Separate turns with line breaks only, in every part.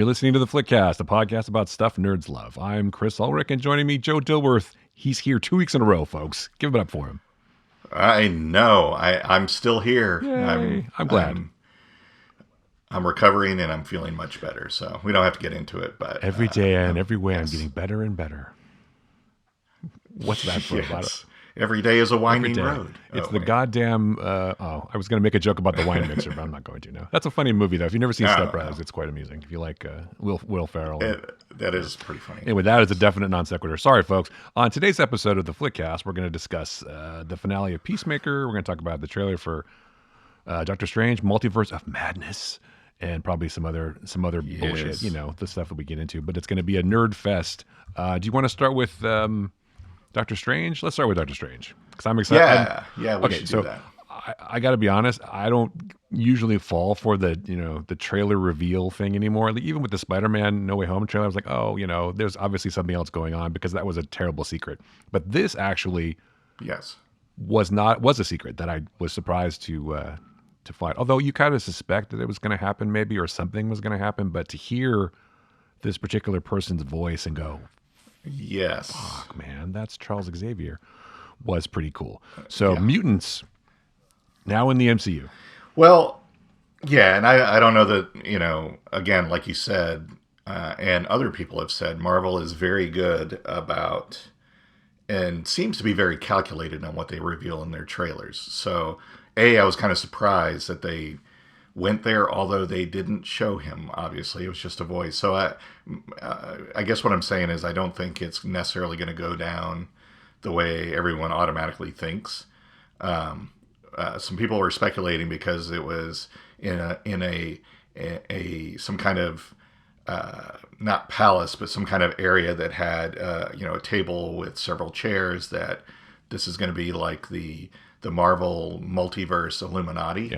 You're listening to the Flickcast, a podcast about stuff nerds love. I'm Chris Ulrich, and joining me, Joe Dilworth. He's here 2 weeks in a row, folks. Give it up for him.
I know. I'm still here.
Yay. I'm glad.
I'm recovering and I'm feeling much better. So we don't have to get into it. But
every day and every way, I'm getting better and better. What's that for?
Yes. Every day is a winding road.
It's goddamn. I was going to make a joke about the wine mixer, but I'm not going to. No, that's a funny movie though. If you've never seen Step Brothers, it's quite amusing. If you like Will Ferrell,
that is pretty funny.
Anyway, that is a definite non sequitur. Sorry, folks. On today's episode of the Flickcast, we're going to discuss the finale of Peacemaker. We're going to talk about the trailer for Doctor Strange, Multiverse of Madness, and probably some other bullshit. You know, the stuff that we get into. But it's going to be a nerd fest. Do you want to start with Doctor Strange? Let's start with Doctor Strange because I'm excited.
Yeah. We should do that.
I got to be honest. I don't usually fall for the trailer reveal thing anymore. Like, even with the Spider-Man No Way Home trailer, I was like, there's obviously something else going on because that was a terrible secret. But this actually, was a secret that I was surprised to find. Although you kind of suspect that it was going to happen, maybe, or something was going to happen. But to hear this particular person's voice and go,
yes,
fuck, man, that's Charles Xavier, was pretty cool. So mutants now in the MCU.
Well, yeah, and I don't know that, again, like you said, and other people have said, Marvel is very good about and seems to be very calculated on what they reveal in their trailers. So, I was kind of surprised that they went there, although they didn't show him, obviously. It was just a voice. So I guess what I'm saying is I don't think it's necessarily going to go down the way everyone automatically thinks. Some people were speculating because it was in a some kind of not palace, but some kind of area that had a table with several chairs, that this is going to be like the Marvel Multiverse Illuminati.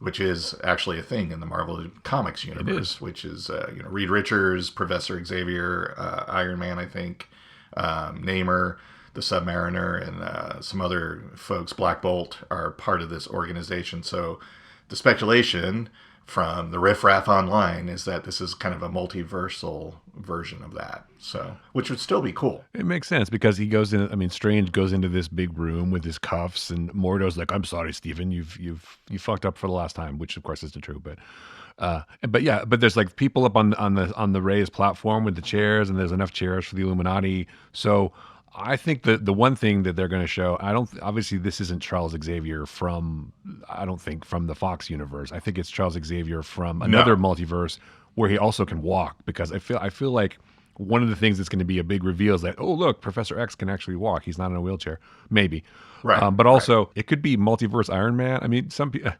Which is actually a thing in the Marvel Comics universe, which is Reed Richards, Professor Xavier, Iron Man, I think, Namor, the Submariner, and some other folks, Black Bolt, are part of this organization. So the speculation from the Riff Raff online is that this is kind of a multiversal version of that. So, which would still be cool.
It makes sense because he goes in. Strange goes into this big room with his cuffs, and Mordo's like, "I'm sorry, Stephen, you fucked up for the last time," which of course isn't true. But there's like people up on the raised platform with the chairs, and there's enough chairs for the Illuminati. So I think the one thing that they're going to show, obviously this isn't Charles Xavier from the Fox universe. I think it's Charles Xavier from another multiverse where he also can walk, because I feel like one of the things that's going to be a big reveal is that, oh, look, Professor X can actually walk. He's not in a wheelchair, maybe.
Right.
But also it could be multiverse Iron Man. I mean, some people.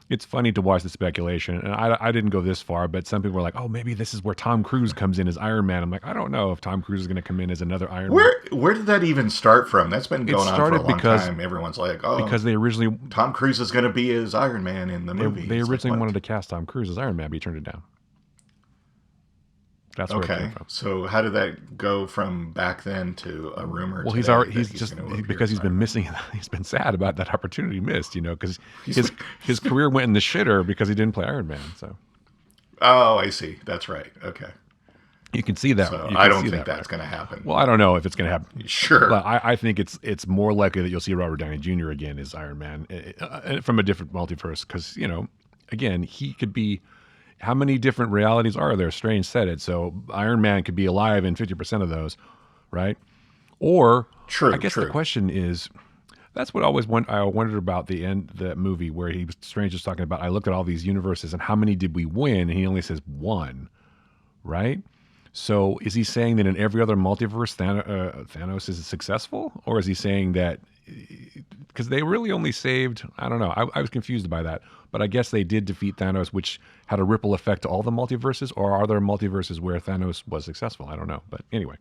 It's funny to watch the speculation, and I didn't go this far, but some people were like, oh, maybe this is where Tom Cruise comes in as Iron Man. I'm like, I don't know if Tom Cruise is going to come in as another Iron Man.
Where did that even start from? That's been going on for a long time. Everyone's like, oh,
because they originally...
Tom Cruise is going to be as Iron Man in the movie.
They originally wanted to cast Tom Cruise as Iron Man, but he turned it down. That's where it came from.
So how did that go from back then to a rumor?
Well, he's been missing. He's been sad about that opportunity missed, because his career went in the shitter because he didn't play Iron Man. So.
Oh, I see. That's right. Okay.
You can see that.
So I don't think that's going to happen.
Well, I don't know if it's going to happen.
Sure.
But I think it's more likely that you'll see Robert Downey Jr. again as Iron Man from a different multiverse, because again, he could be. How many different realities are there? Strange said it. So Iron Man could be alive in 50% of those, right? Or I guess the question is, that's what I wondered about the movie where Strange was talking about, I looked at all these universes and how many did we win? And he only says one, right? So is he saying that in every other multiverse Thanos is successful? Or is he saying that, because they really only saved, I don't know, I was confused by that. But I guess they did defeat Thanos, which had a ripple effect to all the multiverses, or are there multiverses where Thanos was successful? I don't know. But anyway.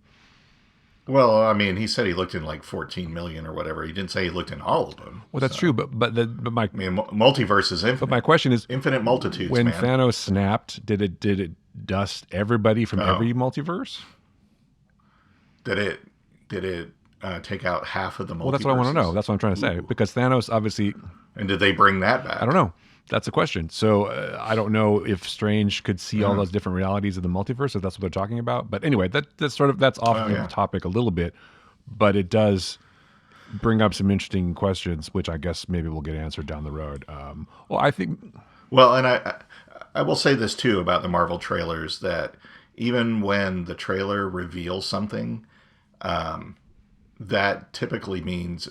Well, I mean, he said he looked in like 14 million or whatever. He didn't say he looked in all of them.
Well, that's true, but
multiverse is infinite.
But my question is,
infinite multitudes.
When Thanos snapped, did it dust everybody from every multiverse?
Did it take out half of the multiverses?
Well, that's what I want to know. That's what I'm trying to say. Because Thanos obviously...
And did they bring that back?
I don't know. That's a question. So I don't know if Strange could see all
Yeah.
those different realities of the multiverse, if that's what they're talking about. But anyway, that's off
Oh
the
yeah.
topic a little bit, but it does bring up some interesting questions, which I guess maybe will get answered down the road. Well, I think,
Well, and I will say this too about the Marvel trailers, that even when the trailer reveals something, that typically means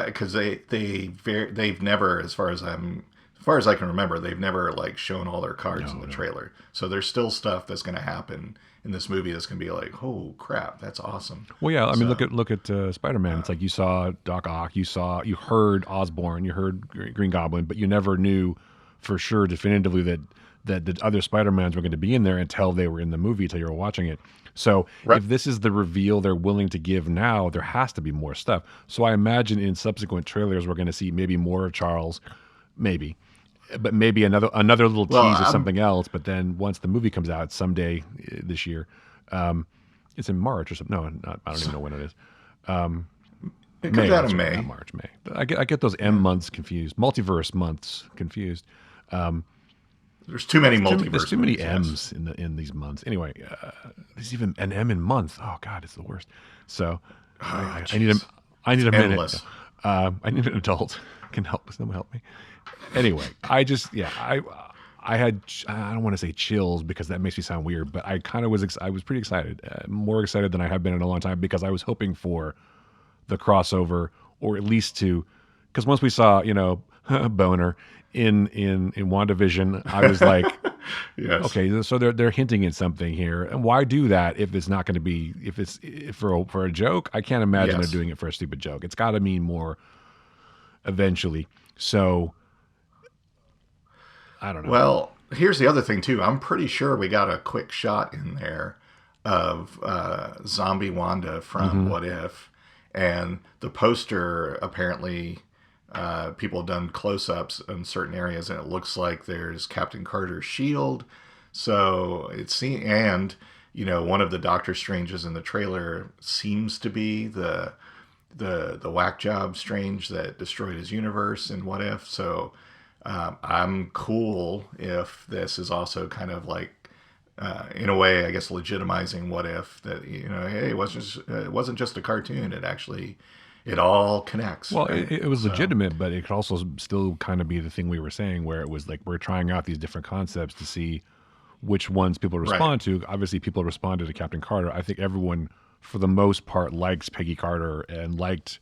because they've never, as far as I can remember, they've never like shown all their cards in
no,
the
no.
trailer. So there's still stuff that's going to happen in this movie that's going to be like, oh crap, that's awesome.
Well, yeah. I mean,
So
look at Spider-Man. It's like you saw Doc Ock, you heard Osborn, you heard Green Goblin, but you never knew for sure definitively that the other Spider-Mans were going to be in there until they were in the movie, until you were watching it. So
right.
if this is the reveal they're willing to give now, there has to be more stuff. So I imagine in subsequent trailers we're going to see maybe more of Charles, maybe, but maybe another little
Well,
tease of something else. But then once the movie comes out someday this year, it's in March or something. No, I don't even know when it is.
it comes
May,
out
that's
in
right,
May.
not March. May. I get those M months confused. Multiverse months confused.
There's too many
There's
multiverse
too many
movies. Yes.
M's in these months. Anyway, there's even an M in month. Oh God, it's the worst. So
Oh,
I need a
jeez.
I need
It's
a minute.
endless.
I need an adult can help. Someone help me. Anyway, I had I don't want to say chills because that makes me sound weird, but I kind of I was pretty excited, more excited than I have been in a long time because I was hoping for the crossover or at least to because once we saw Boner in WandaVision, I was like,
Yes.
okay, so they're hinting at something here, and why do that if it's not going to be if for a joke? I can't imagine they're
Yes.
doing it for a stupid joke. It's got to mean more eventually. So I don't know.
Well, here's the other thing too. I'm pretty sure we got a quick shot in there of zombie Wanda from
Hmm.
What If, and the poster apparently people have done close-ups in certain areas, and it looks like there's Captain Carter's shield. So and one of the Doctor Stranges in the trailer seems to be the whack job Strange that destroyed his universe in What If. So I'm cool if this is also kind of like, in a way, I guess, legitimizing What If, that hey, it wasn't just a cartoon. It all connects,
Well,
right?
it was
So
legitimate, but it could also still kind of be the thing we were saying, where it was like we're trying out these different concepts to see which ones people
right,
respond to. Obviously, people responded to Captain Carter. I think everyone, for the most part, likes Peggy Carter and liked,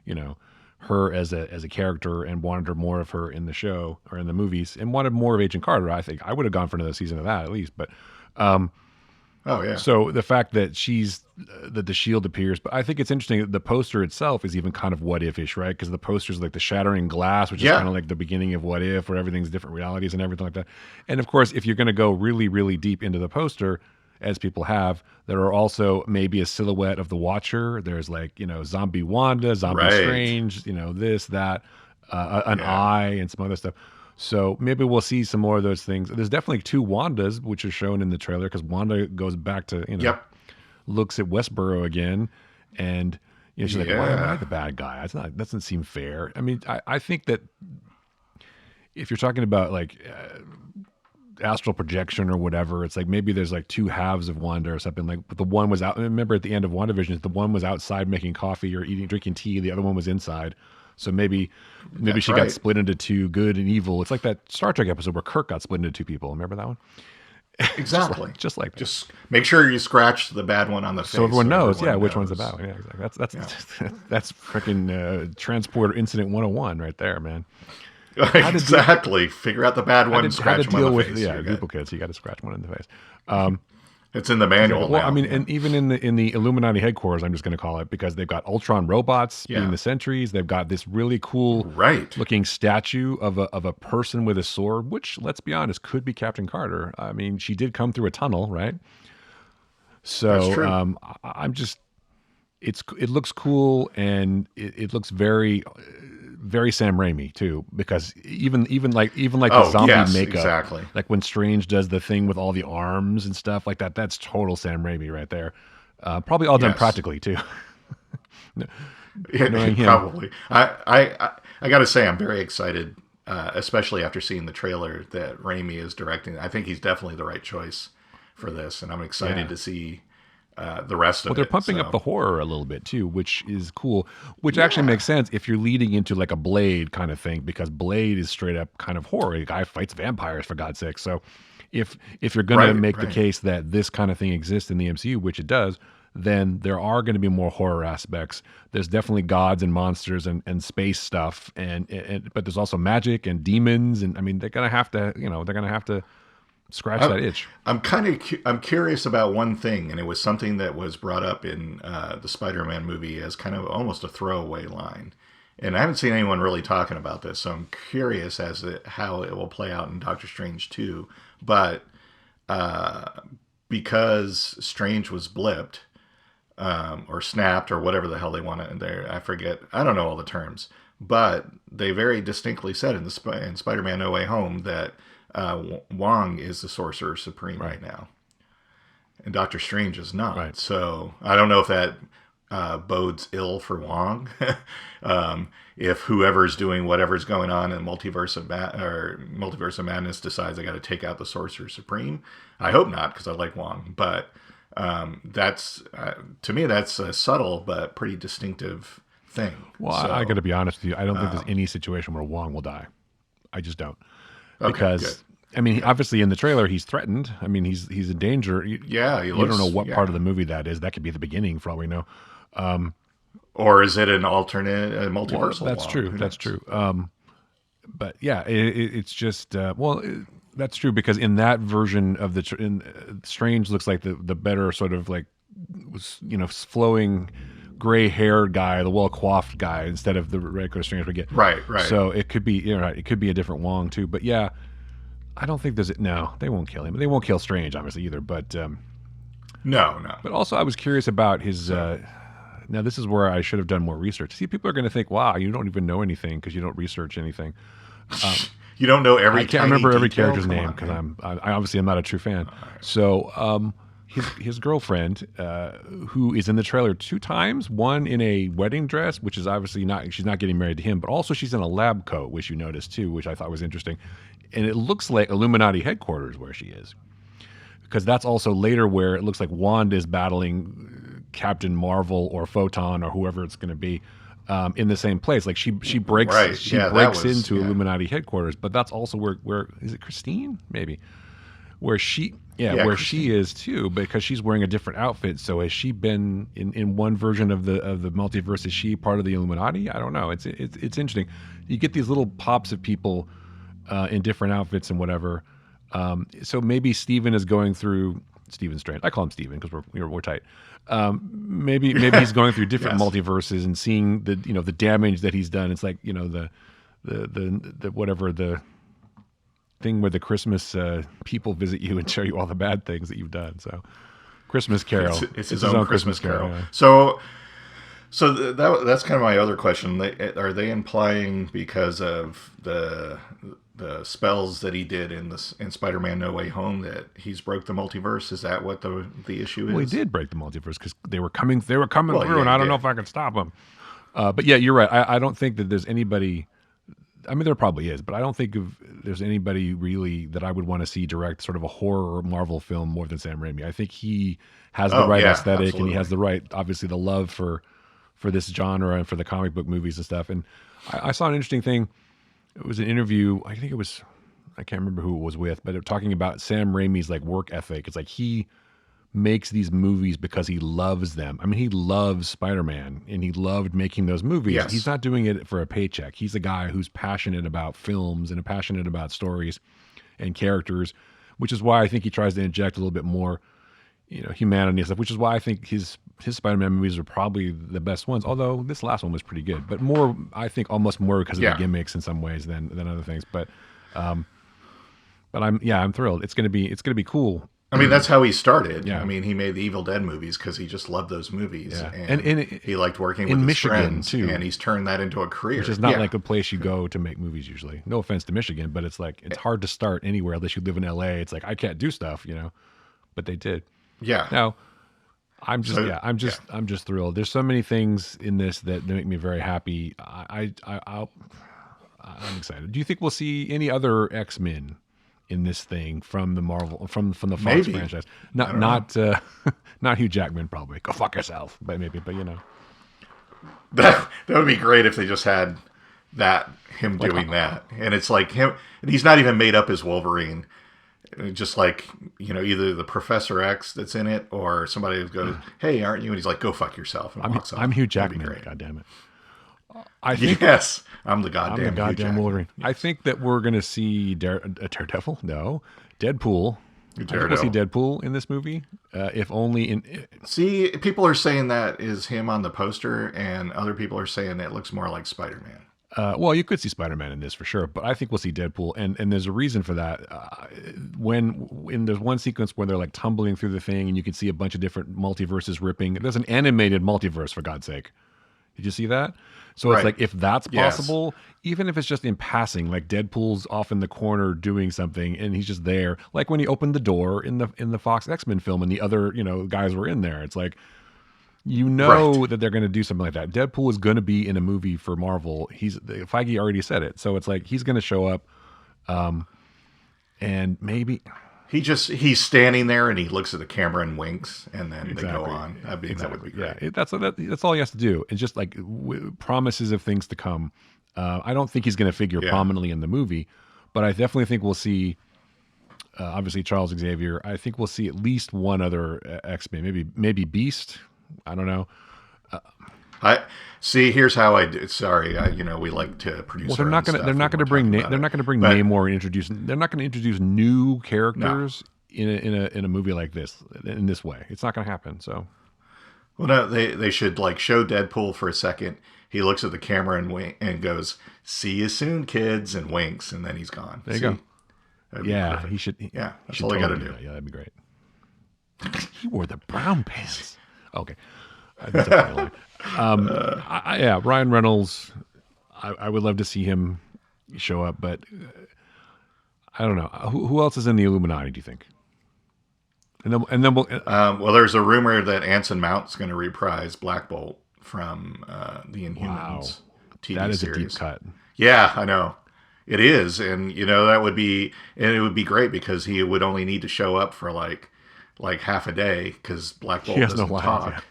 you know, her as a character and wanted her more of her in the show or in the movies and wanted more of Agent Carter. I think I would have gone for another season of that at least. But
oh yeah,
so the fact that that the shield appears, but I think it's interesting that the poster itself is even kind of what if-ish, right? Because the poster's like the shattering glass, which is kind
yeah,
of like the beginning of what if, where everything's different realities and everything like that. And of course, if you're going to go really, really deep into the poster, as people have, there are also maybe a silhouette of the Watcher. There's like zombie Wanda, zombie
right,
Strange, this, that, an
yeah,
eye, and some other stuff. So maybe we'll see some more of those things. There's definitely two Wandas, which are shown in the trailer because Wanda goes back to
yep,
looks at Westboro again, and she's like, "Why am I
yeah,
the bad guy? That's not that doesn't seem fair." I mean, I think that if you're talking about like astral projection or whatever, it's like maybe there's like two halves of Wanda or something. Like the one was out. Remember at the end of WandaVision, the one was outside making coffee or drinking tea. The other one was inside. So maybe
that's
she got
right.
split into two, good and evil. It's like that Star Trek episode where Kirk got split into two people. Remember that one?
Exactly.
Just like that.
Just make sure you scratch the bad one on the
So
face,
everyone
so
knows, yeah,
everyone
which one's the
knows.
bad one. Yeah, exactly.
Yeah.
That's freaking transporter incident 101 right there, man. How to deal,
Exactly. Figure out the bad
how
one,
how to
scratch them on
deal
the
with
face. You're good.
duplicates. You got to scratch one in the face.
It's in the manual
Well, I
now.
mean,
Yeah.
and even in the Illuminati headquarters, I'm just going to call it because they've got Ultron robots being
Yeah.
the sentries. They've got this really cool
Right.
looking statue of a person with a sword, which let's be honest, could be Captain Carter. I mean, she did come through a tunnel, right?
That's
So
true.
I'm just it looks cool and it looks very very Sam Raimi too, because even like the
Oh,
zombie
yes,
makeup,
exactly.
like when Strange does the thing with all the arms and stuff like that, that's total Sam Raimi right there. Probably all done
Yes.
practically too.
Yeah,
Knowing him,
probably. I got to say, I'm very excited especially after seeing the trailer that Raimi is directing. I think he's definitely the right choice for this, and I'm excited to see the rest of it.
Well, they're pumping up the horror a little bit too, which is cool. Which actually makes sense if you're leading into like a Blade kind of thing, because Blade is straight up kind of horror. A guy fights vampires, for God's sake. So if you're going to make the case that this kind of thing exists in the MCU, which it does, then there are going to be more horror aspects. There's definitely gods and monsters and space stuff, but there's also magic and demons, and I mean they're going to have to scratch that itch.
I'm curious about one thing, and it was something that was brought up in the Spider-Man movie as kind of almost a throwaway line. And I haven't seen anyone really talking about this, so I'm curious as to how it will play out in Doctor Strange 2. But because Strange was blipped, or snapped, or whatever the hell they want to there, I forget. I don't know all the terms. But they very distinctly said in Spider-Man No Way Home that Wong is the Sorcerer Supreme right now, and Doctor Strange is not. Right. So I don't know if that bodes ill for Wong. If whoever's doing whatever's going on in Multiverse of Madness decides I got to take out the Sorcerer Supreme, I hope not, because I like Wong. But that's to me that's a subtle but pretty distinctive thing.
Well, so, I got to be honest with you. I don't think there's any situation where Wong will die. I just don't. Because I mean, obviously in the trailer he's threatened. I mean, he's in danger. You don't know what part of the movie that is. That could be the beginning, for all we know.
Or is it an alternate multiversal?
Well, that's true. That's true. But yeah, it's just that's true, because in that version of Strange looks like the better sort of like flowing gray-haired guy, the well-coiffed guy, instead of the regular Strange we get.
Right.
So it could be, it could be a different Wong too. But yeah, I don't think no, they won't kill him. They won't kill Strange, obviously, either. But
no.
But also, I was curious about his. Now, this is where I should have done more research. See, people are going to think, "Wow, you don't even know anything because you don't research anything."
You don't know every.
I can't remember every character's name because I obviously am not a true fan. Right. So. His girlfriend, who is in the trailer 2 times, one in a wedding dress, which is obviously she's not getting married to him, but also she's in a lab coat, which you noticed too, which I thought was interesting. And it looks like Illuminati headquarters where she is. Because that's also later where it looks like Wanda is battling Captain Marvel or Photon or whoever it's going to be in the same place. Like she breaks into Illuminati headquarters, but that's also where is it Christine? Maybe. Where she is too, because she's wearing a different outfit. So has she been in one version of the multiverse? Is she part of the Illuminati? I don't know. It's interesting. You get these little pops of people in different outfits and whatever. So maybe Stephen is going through Stephen Strange. I call him Stephen because we're tight. Maybe he's going through different multiverses and seeing the damage that he's done. It's like the whatever the thing where the Christmas people visit you and show you all the bad things that you've done. So Christmas Carol.
It's his own Christmas Carol. Yeah. So that's kind of my other question. Are they implying because of the spells that he did in Spider-Man No Way Home that he's broke the multiverse? Is that what the issue is?
Well, he did break the multiverse because they were coming through, and I don't know if I can stop them. But yeah, you're right. I don't think that there's anybody. I mean, there probably is, but I don't think there's anybody really that I would want to see direct sort of a horror Marvel film more than Sam Raimi. I think he has the right aesthetic, absolutely. And he has the right, obviously, the love for this genre and for the comic book movies and stuff. And I saw an interesting thing. It was an interview. I think it was, I can't remember who it was with, but talking about Sam Raimi's like work ethic. It's like he makes these movies because he loves them. I mean, he loves Spider-Man and he loved making those movies. Yes. He's not doing it for a paycheck. He's a guy who's passionate about films and passionate about stories and characters, which is why I think he tries to inject a little bit more, humanity and stuff, which is why I think his Spider-Man movies are probably the best ones. Although this last one was pretty good, but more, I think almost more because of the gimmicks in some ways than other things. But I'm thrilled. It's going to be cool.
I mean, that's how he started. Yeah. I mean, he made the Evil Dead movies because he just loved those movies. Yeah. And he liked working with his Michigan, friends. Too. And he's turned that into a career.
Which is not like a place you go to make movies usually. No offense to Michigan, but it's like, it's hard to start anywhere unless you live in LA. It's like, I can't do stuff, but they did.
Yeah.
Now, I'm just thrilled. There's so many things in this that make me very happy. I'm excited. Do you think we'll see any other X-Men in this thing from the Marvel from the Fox
Maybe.
franchise?
I don't know.
Not Hugh Jackman probably. Go fuck yourself. But maybe. But
That would be great if they just had that him
like
doing that, and it's like him. And he's not even made up as Wolverine. Just like either the Professor X that's in it, or somebody who goes, "Hey, aren't you?" And he's like, "Go fuck yourself," and walks off.
I'm Hugh
That'd be
Jackman.
great.
God damn it. I think
Yes, I'm the
I'm
goddamn,
the
Hugh
goddamn
Jackman.
Wolverine.
Yes.
I think that we're gonna see Daredevil. No, Deadpool. I think we'll see
Daredevil.
Deadpool in this movie. If only in.
See, people are saying that is him on the poster, and other people are saying it looks more like Spider-Man.
Well, you could see Spider-Man in this for sure, but I think we'll see Deadpool, and there's a reason for that. There's one sequence where they're like tumbling through the thing, and you can see a bunch of different multiverses ripping. There's an animated multiverse, for God's sake. Did you see that? So it's
Right.
like if that's
Yes.
possible, even if it's just in passing, like Deadpool's off in the corner doing something, and he's just there, like when he opened the door in the Fox X-Men film, and the other guys were in there. It's like.
Right.
That they're going to do something like that. Deadpool is going to be in a movie for Marvel. Feige already said it, so it's like he's going to show up, and maybe
He's standing there and he looks at the camera and winks, and then they go
exactly,
on. That would be great.
that's all he has to do. It's just like promises of things to come. I don't think he's going to figure prominently in the movie, but I definitely think we'll see. Obviously, Charles Xavier. I think we'll see at least one other X-Men. Maybe Beast. I don't know.
I see. Here's how I do. Sorry, we like to produce.
Well, they're not going to. They're not going to bring. They're not going to bring Namor and introduce. They're not going to introduce new characters in a movie like this in this way. It's not going to happen. So,
well, no, they should like show Deadpool for a second. He looks at the camera and goes, "See you soon, kids," and winks, and then he's gone.
There you go. Yeah,
perfect.
he should.
Yeah,
he
that's
should
all
totally
I got to do.
that. Yeah, that'd be great. He wore the brown pants. Okay, that's a funny line. Yeah, Ryan Reynolds. I would love to see him show up, but I don't know who else is in the Illuminati. Do you think? And then we'll.
Well, there's a rumor that Anson Mount's going to reprise Black Bolt from the Inhumans TV
that is
series.
a deep cut.
Yeah, I know. It is, and that would be, and it would be great because he would only need to show up for like half a day because Black Bolt doesn't talk.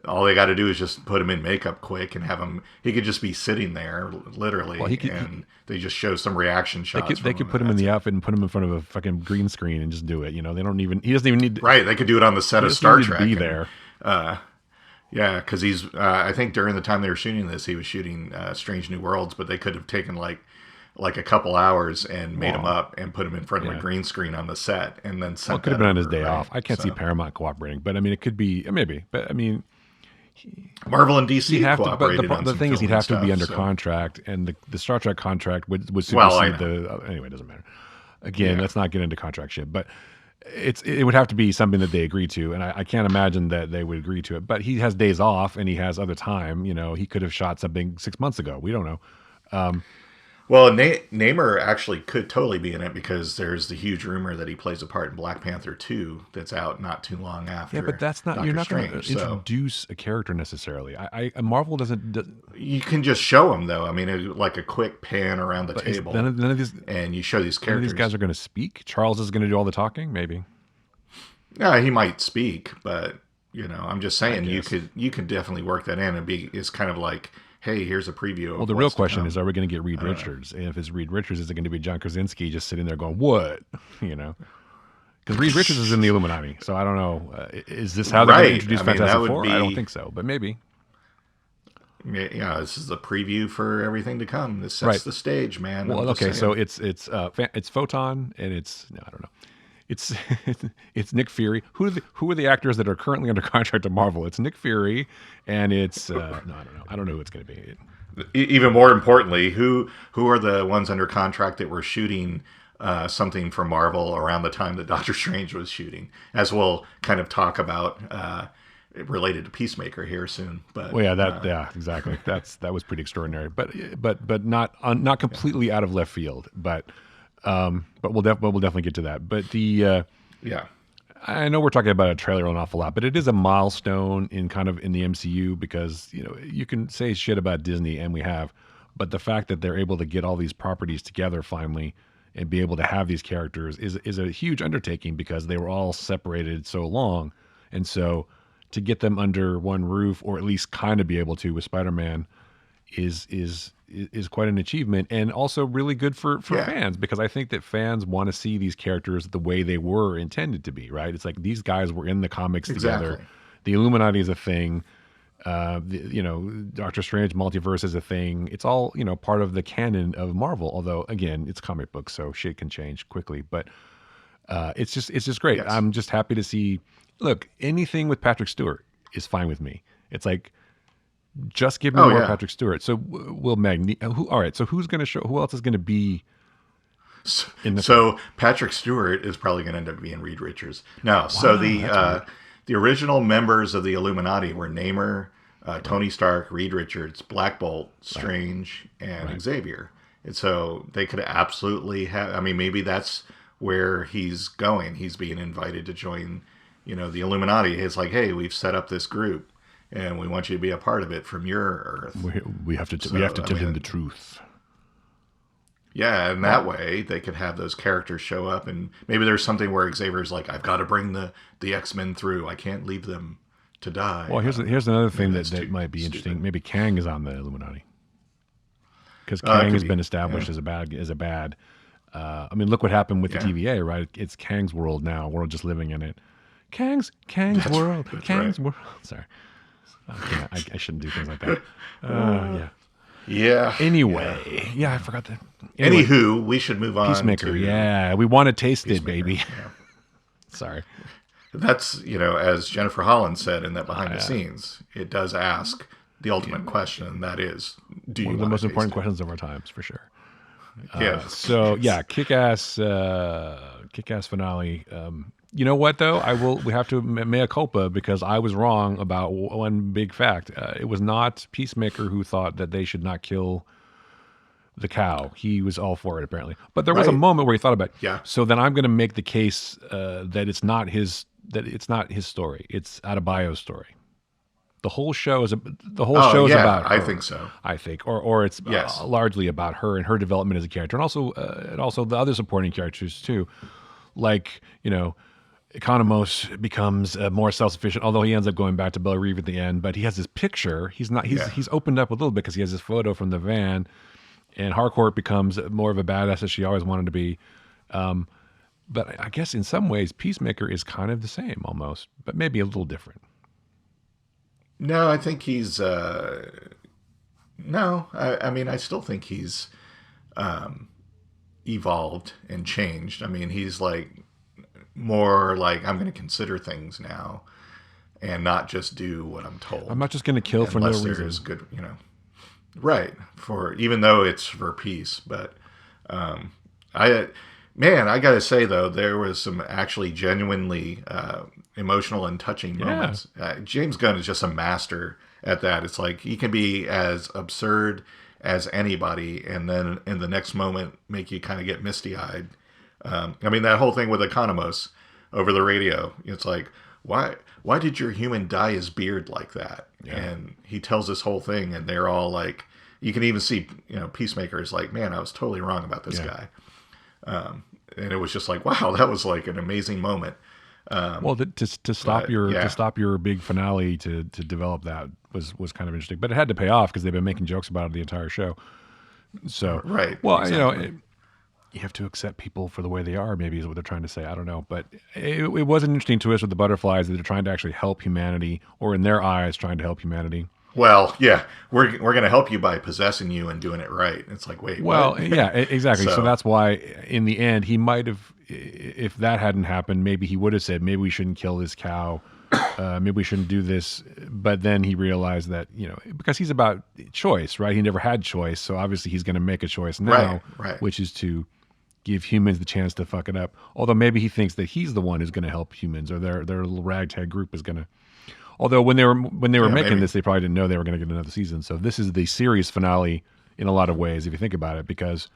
All they got to do is just put him in makeup quick and have him. He could just be sitting there, literally, they just show some reaction shots.
They could put him in the outfit and put him in front of a fucking green screen and just do it. They don't even. He doesn't even need.
Right, they could do it on the set of Star Trek.
Be there.
Yeah, because he's. I think during the time they were shooting this, he was shooting Strange New Worlds, but they could have taken like a couple hours and made him up and put him in front of a green screen on the set, and then sent.
Well, it could have been on his day off. I can't see Paramount cooperating, but I mean, it could be maybe. But I mean,
Marvel and DC cooperated.
But the thing is, he'd have to be under contract, and the Star Trek contract would supersede anyway. It doesn't matter. Again, let's not get into contract shit, but. It would have to be something that they agree to, and I can't imagine that they would agree to it. But he has days off, and he has other time. He could have shot something 6 months ago. We don't know.
Well, Namor actually could totally be in it because there's the huge rumor that he plays a part in Black Panther 2 that's out not too long after.
Yeah, but that's not.
Doctor
You're not going
Strange,
to introduce a character necessarily. Marvel doesn't.
You can just show him though. I mean, like a quick pan around the table.
None of these,
and you show these characters.
None of these guys are going to speak. Charles is going to do all the talking. Maybe.
Yeah, he might speak, but I'm just saying you could definitely work that in. It's kind of like. Hey, here's a preview.
Well, the real question is, are we going to get Reed Richards? And if it's Reed Richards, is it going to be John Krasinski just sitting there going, "What?" Because Reed Richards is in the Illuminati, so I don't know. Is this how they're going to introduce Fantastic Four? I don't think so, but maybe.
Yeah, this is the preview for everything to come. This sets the stage, man.
Well, okay, so it's Photon, and I don't know. It's Nick Fury. Who are the actors that are currently under contract to Marvel? It's Nick Fury, and it's I don't know. I don't know who it's going to be.
Even more importantly, who are the ones under contract that were shooting something for Marvel around the time that Doctor Strange was shooting? As we'll kind of talk about related to Peacemaker here soon. But
exactly. That was pretty extraordinary, but not completely out of left field, but we'll definitely get to that. But I know we're talking about a trailer an awful lot, but it is a milestone in the MCU because you can say shit about Disney, and we have, But the fact that they're able to get all these properties together finally and be able to have these characters is a huge undertaking because they were all separated so long. And so to get them under one roof, or at least kind of be able to with Spider-Man, is quite an achievement, and also really good for
Yeah.
fans, because I think that fans want to see these characters the way they were intended to be, right? It's like these guys were in the comics
Exactly.
together. The Illuminati is a thing. Doctor Strange multiverse is a thing. It's all, part of the canon of Marvel. Although again, it's comic books, so shit can change quickly. But it's just great.
Yes.
I'm just happy to see. Look, anything with Patrick Stewart is fine with me. It's like, just give me
Oh
more
yeah.
Patrick Stewart. So will Magni? All right. So who's going to show? Who else is going to be in the?
So Patrick Stewart is probably going to end up being Reed Richards. No, so
Wow, that's weird.
the original members of the Illuminati were Namor, Tony Stark, Reed Richards, Black Bolt, Strange, and Xavier. And so they could absolutely have. I mean, maybe that's where he's going. He's being invited to join, the Illuminati. It's like, hey, we've set up this group, and we want you to be a part of it from your Earth.
We have to we have to tell him the truth.
Yeah, and that way they could have those characters show up, and maybe there's something where Xavier's like, "I've got to bring the X-Men through. I can't leave them to die."
Well, here's another thing
that's
that
too
might be interesting.
stupid.
Maybe Kang is on the Illuminati because
It
Kang
could
has
be,
been established as a bad. I mean, look what happened with the
Yeah.
TVA, right? It's Kang's world now. We're just living in it. Kang's world.
that's
Kang's
right.
world. Sorry, I shouldn't do things like that. Yeah.
Yeah.
Anyway, yeah, I forgot that. Anyway,
Anywho, we should move on.
Peacemaker.
to,
Yeah, we want to taste it,
Peacemaker,
baby.
yeah.
Sorry.
That's as Jennifer Holland said in that behind the scenes, it does ask the ultimate question, and that is, do you
One of the
want
most
to
important
taste
questions of our times, for sure.
it? Yeah.
So yeah, kick-ass finale. You know what though? We have to mea culpa, because I was wrong about one big fact. It was not Peacemaker who thought that they should not kill the cow. He was all for it apparently, but there was a
Right.
moment where he thought about it.
Yeah.
So then I'm going to make the case that it's not his story. It's Adebayo's story. The whole show is
Yeah,
about her.
I think so.
I think, or it's
Yes.
largely about her and her development as a character, and also the other supporting characters too, like Economos becomes more self-sufficient, although he ends up going back to Belle Reve at the end. But he has this picture. He's opened up a little bit because he has this photo from the van, and Harcourt becomes more of a badass as she always wanted to be. But I guess in some ways, Peacemaker is kind of the same almost, but maybe a little different.
No, I think he's. No, I mean, I still think he's evolved and changed. I mean, he's like more like, I'm going to consider things now and not just do what I'm told.
I'm not just going to kill for no
unless
reason.
there's good, right, for even though it's for peace. But I gotta say though, there was some actually genuinely emotional and touching moments. James Gunn is just a master at that. It's like he can be as absurd as anybody, and then in the next moment make you kind of get misty eyed. I mean, that whole thing with Economos over the radio. It's like, why did your human dye his beard like that?
Yeah.
And he tells this whole thing, and they're all like, you can even see, Peacemaker is like, man, I was totally wrong about this guy. And it was just like, wow, that was like an amazing moment.
Well, to stop your big finale to develop that was kind of interesting, but it had to pay off because they've been making jokes about it the entire show. So
Right,
well,
exactly.
you have to accept people for the way they are. Maybe is what they're trying to say. I don't know, but it was an interesting twist with the butterflies that they're trying to actually help humanity, or in their eyes, trying to help humanity.
Well, yeah, we're going to help you by possessing you and doing it right. It's like, wait,
Well,
what?
yeah, exactly. So
So-
that's why, in the end, he might have, if that hadn't happened, maybe he would have said, maybe we shouldn't kill this cow. Maybe we shouldn't do this. But then he realized that, because he's about choice, right? He never had choice. So obviously he's going to make a choice now,
Right.
which is to give humans the chance to fuck it up. Although maybe he thinks that he's the one who's going to help humans, or their little ragtag group is going to. Although when they were making
maybe.
this, they probably didn't know they were going to get another season. So this is the series finale in a lot of ways, if you think about it, because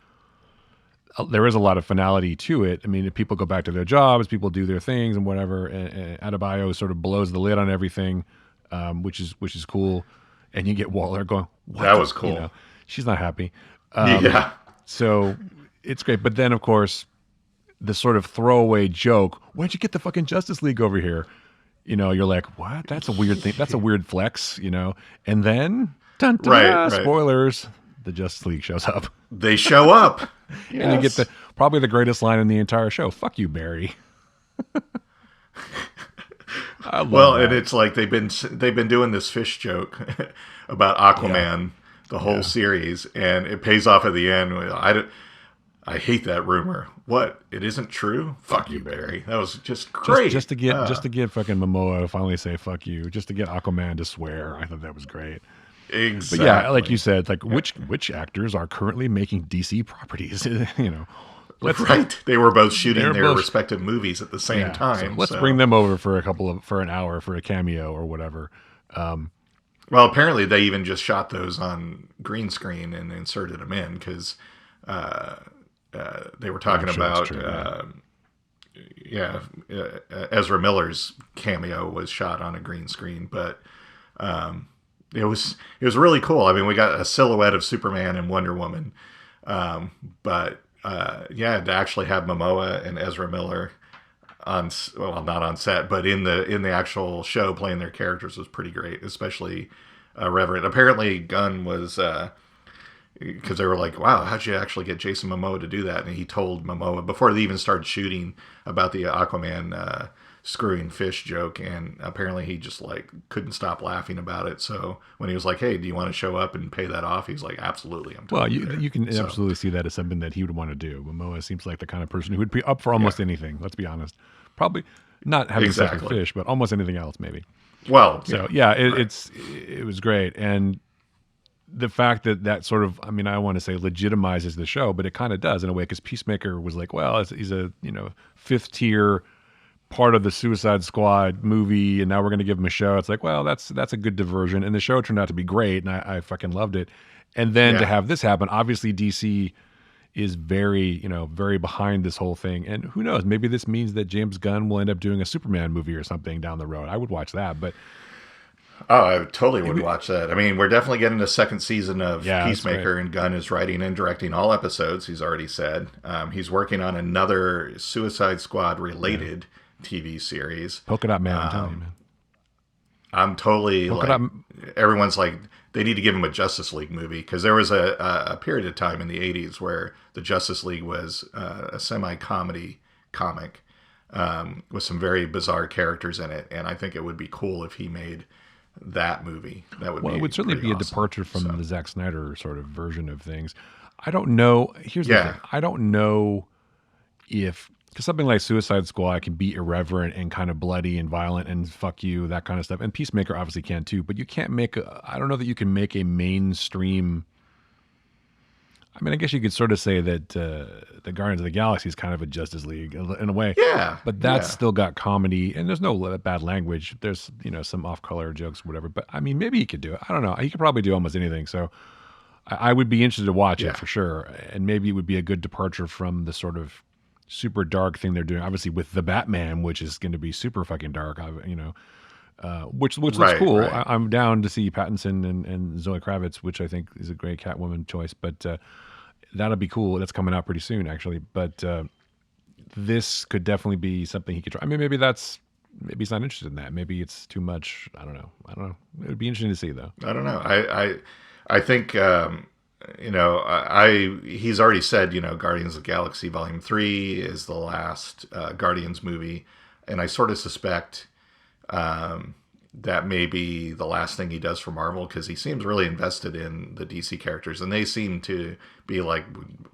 there is a lot of finality to it. I mean, if people go back to their jobs, people do their things and whatever. And Adebayo sort of blows the lid on everything, which is cool. And you get Waller going, what
That
the-"
was cool.
she's not happy.
Yeah.
So it's great. But then, of course, the sort of throwaway joke, why'd you get the fucking Justice League over here? You're like, what? That's a weird thing. That's a weird flex, And then, dun, dun,
Right,
dun,
right.
spoilers, the Justice League shows up.
They show up. Yes.
And you get probably the greatest line in the entire show. Fuck you, Barry. I love that.
And it's like they've been doing this fish joke about Aquaman the whole series, and it pays off at the end. I hate that rumor. What? It isn't true? Fuck you, Barry. That was just great.
Just to get fucking Momoa to finally say fuck you, just to get Aquaman to swear. I thought that was great.
Exactly.
But yeah, like you said, like which actors are currently making DC properties?
Right. They were both shooting their respective movies at the same time.
So let's bring them over for an hour for a cameo or whatever.
Well, apparently they even just shot those on green screen and inserted them in because they were talking about Ezra Miller's cameo was shot on a green screen, but it was really cool. I mean, we got a silhouette of Superman and Wonder Woman, but to actually have Momoa and Ezra Miller not on set, but in the actual show playing their characters was pretty great, especially Reverend. Apparently, Gunn was because they were like, "Wow, how'd you actually get Jason Momoa to do that?" And he told Momoa before they even started shooting about the Aquaman screwing fish joke, and apparently he just like couldn't stop laughing about it. So when he was like, "Hey, do you want to show up and pay that off?" He's like, "Absolutely, I'm."
Well, you can absolutely see that as something that he would want to do. Momoa seems like the kind of person who would be up for almost anything. Let's be honest. Probably not having sex with fish, but almost anything else, maybe.
Well,
so it was great, and the fact that sort of, I mean, I want to say legitimizes the show, but it kind of does in a way, because Peacemaker was like, well, he's a fifth tier part of the Suicide Squad movie, and now we're going to give him a show. It's like, well, that's a good diversion, and the show turned out to be great, and I fucking loved it. And then to have this happen, obviously DC is very behind this whole thing, and who knows, maybe this means that James Gunn will end up doing a Superman movie or something down the road. I would watch that, but
I totally would watch that. I mean, we're definitely getting a second season of Peacemaker, and Gunn is writing and directing all episodes. He's already said he's working on another Suicide Squad related TV series.
Polka Dot Man, I'm telling you, man.
I'm totally everyone's like, they need to give him a Justice League movie, because there was a period of time in the 80s where the Justice League was a semi-comedy comic with some very bizarre characters in it, and I think it would be cool if he made that movie. That would
it would certainly be awesome. A departure from the Zack Snyder sort of version of things. I don't know. Here's the thing. I don't know if, because something like Suicide Squad can be irreverent and kind of bloody and violent and fuck you, that kind of stuff. And Peacemaker obviously can too, but you can't make I don't know that you can make a mainstream. I mean, I guess you could sort of say that the Guardians of the Galaxy is kind of a Justice League in a way.
Yeah.
But that's still got comedy, and there's no bad language. There's, some off-color jokes, whatever. But, I mean, maybe he could do it. I don't know. He could probably do almost anything. So I would be interested to watch it for sure. And maybe it would be a good departure from the sort of super dark thing they're doing, obviously, with the Batman, which is going to be super fucking dark, which looks cool. Right. I'm down to see Pattinson and Zoe Kravitz, which I think is a great Catwoman choice, but that'll be cool. That's coming out pretty soon, actually. But this could definitely be something he could try. I mean, maybe he's not interested in that. Maybe it's too much. I don't know. It would be interesting to see, though.
I don't know. I think he's already said, Guardians of the Galaxy Volume 3 is the last Guardians movie, and I sort of suspect that may be the last thing he does for Marvel, because he seems really invested in the DC characters, and they seem to be like,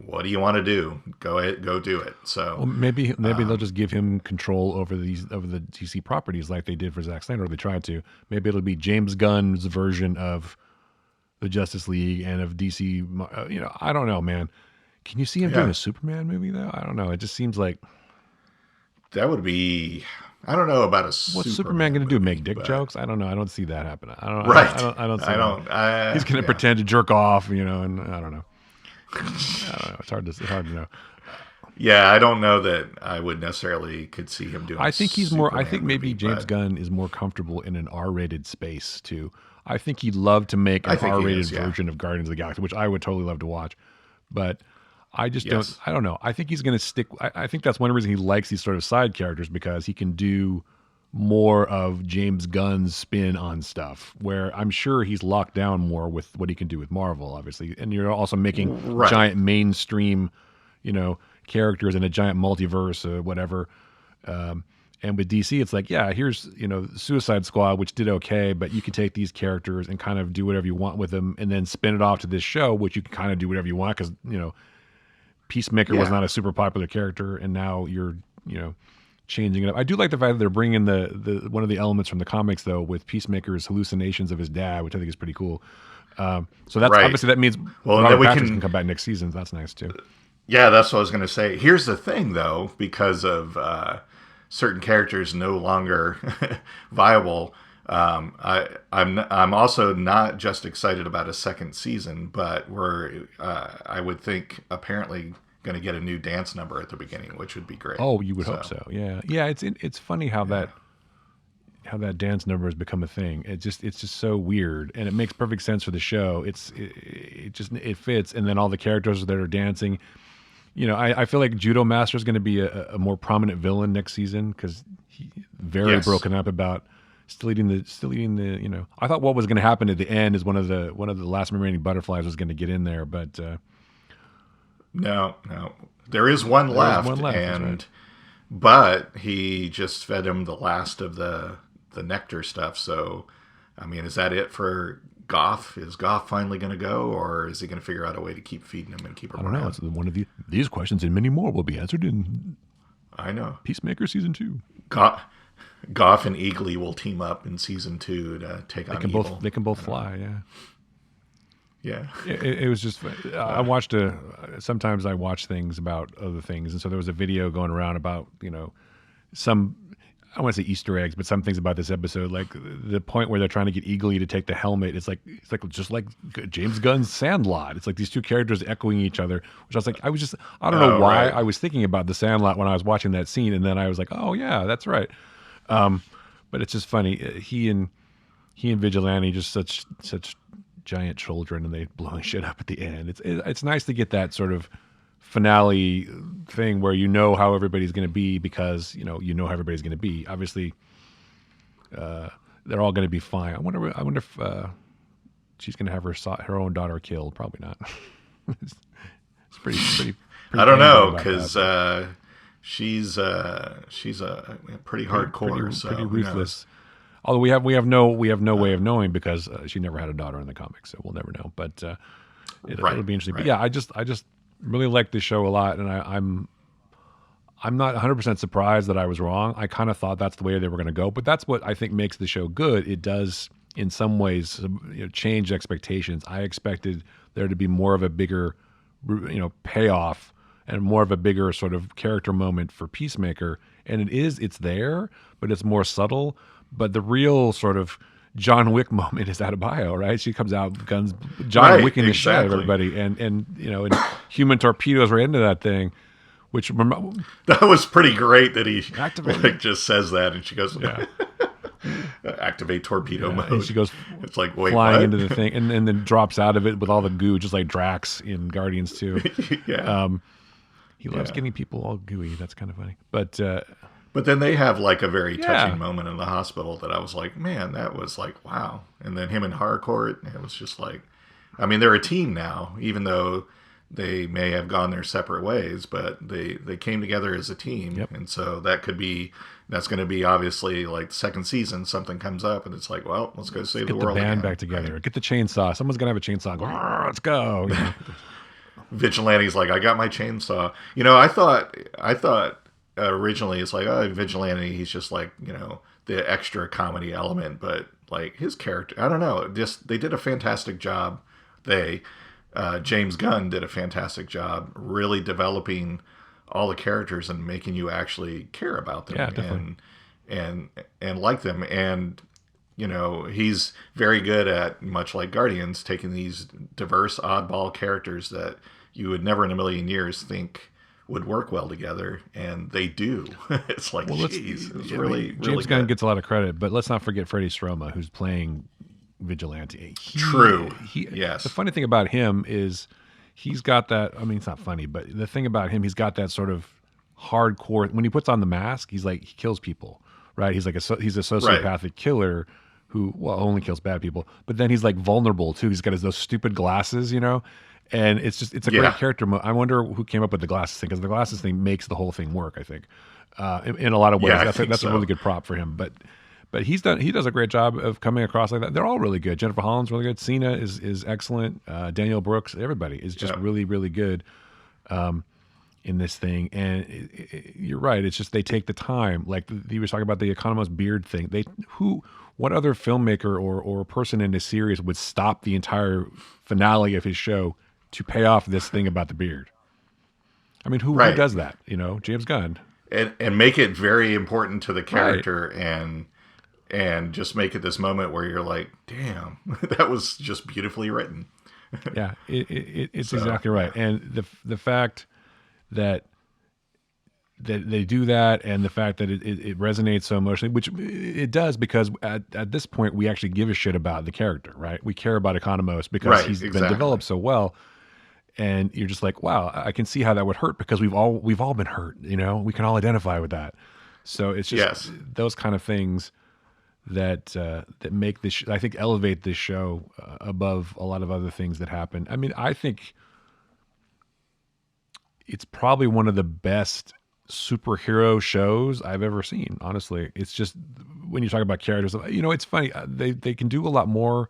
what do you want to do? Go ahead, go do it. So
maybe they'll just give him control over the DC properties like they did for Zack Snyder, or they tried to. Maybe it'll be James Gunn's version of the Justice League and of DC. I don't know, man. Can you see him doing a Superman movie, though? I don't know. It just seems like
that would be. I don't know about a.
What's Superman going to do? Make dick jokes? I don't know. I don't see that happening. I don't.
Right.
I don't see. He's going to pretend to jerk off, and I don't know. I don't know. It's hard to know.
Yeah, I don't know that I would necessarily could see him doing a
I think he's more. I
Superman
think maybe
movie,
James
but
Gunn is more comfortable in an R-rated space too. I think he'd love to make
I
an
think he
R-rated
is. Yeah.
version of Guardians of the Galaxy, which I would totally love to watch. But I just don't.
Yes.
I don't know. I think he's going to stick. I think that's one reason he likes these sort of side characters because he can do more of James Gunn's spin on stuff. Where I'm sure he's locked down more with what he can do with Marvel, obviously. And you're also making
Right.
giant mainstream, characters in a giant multiverse or whatever. And with DC, it's like, yeah, here's Suicide Squad, which did okay, but you can take these characters and kind of do whatever you want with them, and then spin it off to this show, which you can kind of do whatever you want because Peacemaker was
Yeah.
not a super popular character, and now you're changing it up. I do like the fact that they're bringing the one of the elements from the comics though with Peacemaker's hallucinations of his dad, which I think is pretty cool. So that's
Right.
obviously that means
Well, and
Robert
then we
Patrick's
can.
can come back next season. So that's nice too.
Yeah, that's what I was going to say. Here's the thing, though, because of certain characters no longer viable. I'm also not just excited about a second season, but we're I would think apparently going to get a new dance number at the beginning, which would be great.
Oh, you would hope
So
so. Yeah, yeah. It's funny how
yeah,
that dance number has become a thing. It's just so weird, and it makes perfect sense for the show. It fits, and then all the characters that are dancing. I feel like Judo Master is going to be a more prominent villain next season because he very
yes,
broken up about still eating the. I thought what was going to happen at the end is one of the last remaining butterflies was going to get in there, but
no, there is one
there was
left,
one left. That's right.
and but he just fed him the last of the nectar stuff. So, I mean, is that it for Goff? Is Goff finally going to go, or is he going to figure out a way to keep feeding him and keep
I
him
don't know.
around?
It's one of these questions and many more will be answered in
I know.
Peacemaker season 2.
Goff, Goff and Eagly will team up in season 2 to take on evil.
They can both fly. Yeah.
Yeah.
It was just I watched sometimes I watch things about other things, and so there was a video going around about some I want to say Easter eggs, but some things about this episode, like the point where they're trying to get Eagly to take the helmet. It's like just like James Gunn's Sandlot. It's like these two characters echoing each other, which I was like I don't know
Oh,
why
right.
I was thinking about the Sandlot when I was watching that scene, and then I was like, oh yeah, that's right. But it's just funny. He and Vigilante just such giant children, and they blowing shit up at the end. It's nice to get that sort of finale thing where how everybody's going to be because how everybody's going to be. Obviously, they're all going to be fine. I wonder if she's going to have her own daughter killed. Probably not. It's pretty
I don't
candid
know
about
because
that,
she's a pretty
but
hardcore. So
pretty
who knows?
ruthless. Although we have no way of knowing because she never had a daughter in the comics, so we'll never know. But
Right.
it'll be interesting. But
Right.
yeah, I just really like this show a lot, and I'm not 100% surprised that I was wrong. I kind of thought that's the way they were going to go, but that's what I think makes the show good. It does, in some ways, change expectations. I expected there to be more of a bigger, payoff and more of a bigger sort of character moment for Peacemaker, and it's there, but it's more subtle. But the real sort of John Wick moment is out of bio, right? She comes out, guns, John
Right,
Wicking the shit out of
exactly.
everybody, and human torpedoes right into that thing. Which
That was pretty great that he
Activate.
just says that, and she goes,
yeah,
"Activate torpedo mode."
and she goes
It's like, wait,
flying
what?
into the thing, and then drops out of it with all the goo, just like Drax in Guardians 2.
Yeah.
He loves
Yeah.
getting people all gooey. That's kind of funny. But
But then they have like a very
Yeah.
touching moment in the hospital that I was like, man, that was like, wow. And then him and Harcourt, it was just like, I mean, they're a team now, even though they may have gone their separate ways, but they came together as a team.
Yep.
And so that's going to be obviously like the second season, something comes up and it's like, well, let's go save the
get the
world
band
again.
back together. Get the chainsaw. Someone's gonna have a chainsaw. Grrr, let's go.
Vigilante's like, I got my chainsaw. I thought originally it's like, oh, Vigilante, he's just like, the extra comedy element, but like his character, I don't know, just they did a fantastic job. James Gunn did a fantastic job really developing all the characters and making you actually care about them
Yeah, definitely.
and like them. And he's very good at, much like Guardians, taking these diverse oddball characters that you would never in a million years think would work well together, and they do. It's like,
Well,
geez, it was really,
James
really
Gunn
good.
gets a lot of credit, but let's not forget Freddie Stroma, who's playing Vigilante.
True.
He. The
Yes.
funny thing about him is he's got that. I mean, it's not funny, but the thing about him, he's got that sort of hardcore. When he puts on the mask, he's like he kills people, right? He's like he's a
Right.
sociopathic killer who only kills bad people. But then he's like vulnerable too. He's got those stupid glasses, and it's a great
Yeah.
character. I wonder who came up with the glasses thing because the glasses thing makes the whole thing work. I think in a lot of ways
Yeah, I
that's
think
that's a really
so.
good prop for him. But he does a great job of coming across like that. They're all really good. Jennifer Holland's really good. Cena is excellent. Daniel Brooks, everybody is just
Yeah.
really really good in this thing. And you're right. It's just they take the time. Like you were talking about the Economos beard thing. What other filmmaker or person in a series would stop the entire finale of his show to pay off this thing about the beard? I mean, who
Right.
does that? James Gunn,
And make it very important to the
right?
character, and just make it this moment where you're like, damn, that was just beautifully written.
Yeah, it's
So
exactly right.
yeah.
And the fact that they do that, and the fact that it resonates so emotionally, which it does, because at this point we actually give a shit about the character, right? We care about Economos because
Right,
he's been
exactly.
developed so well, and you're just like, wow, I can see how that would hurt because we've all been hurt, we can all identify with that. So it's just
Yes.
those kind of things that make this, I think, elevate this show above a lot of other things that happen. I mean, I think it's probably one of the best superhero shows I've ever seen. Honestly, it's just when you talk about characters, it's funny. They can do a lot more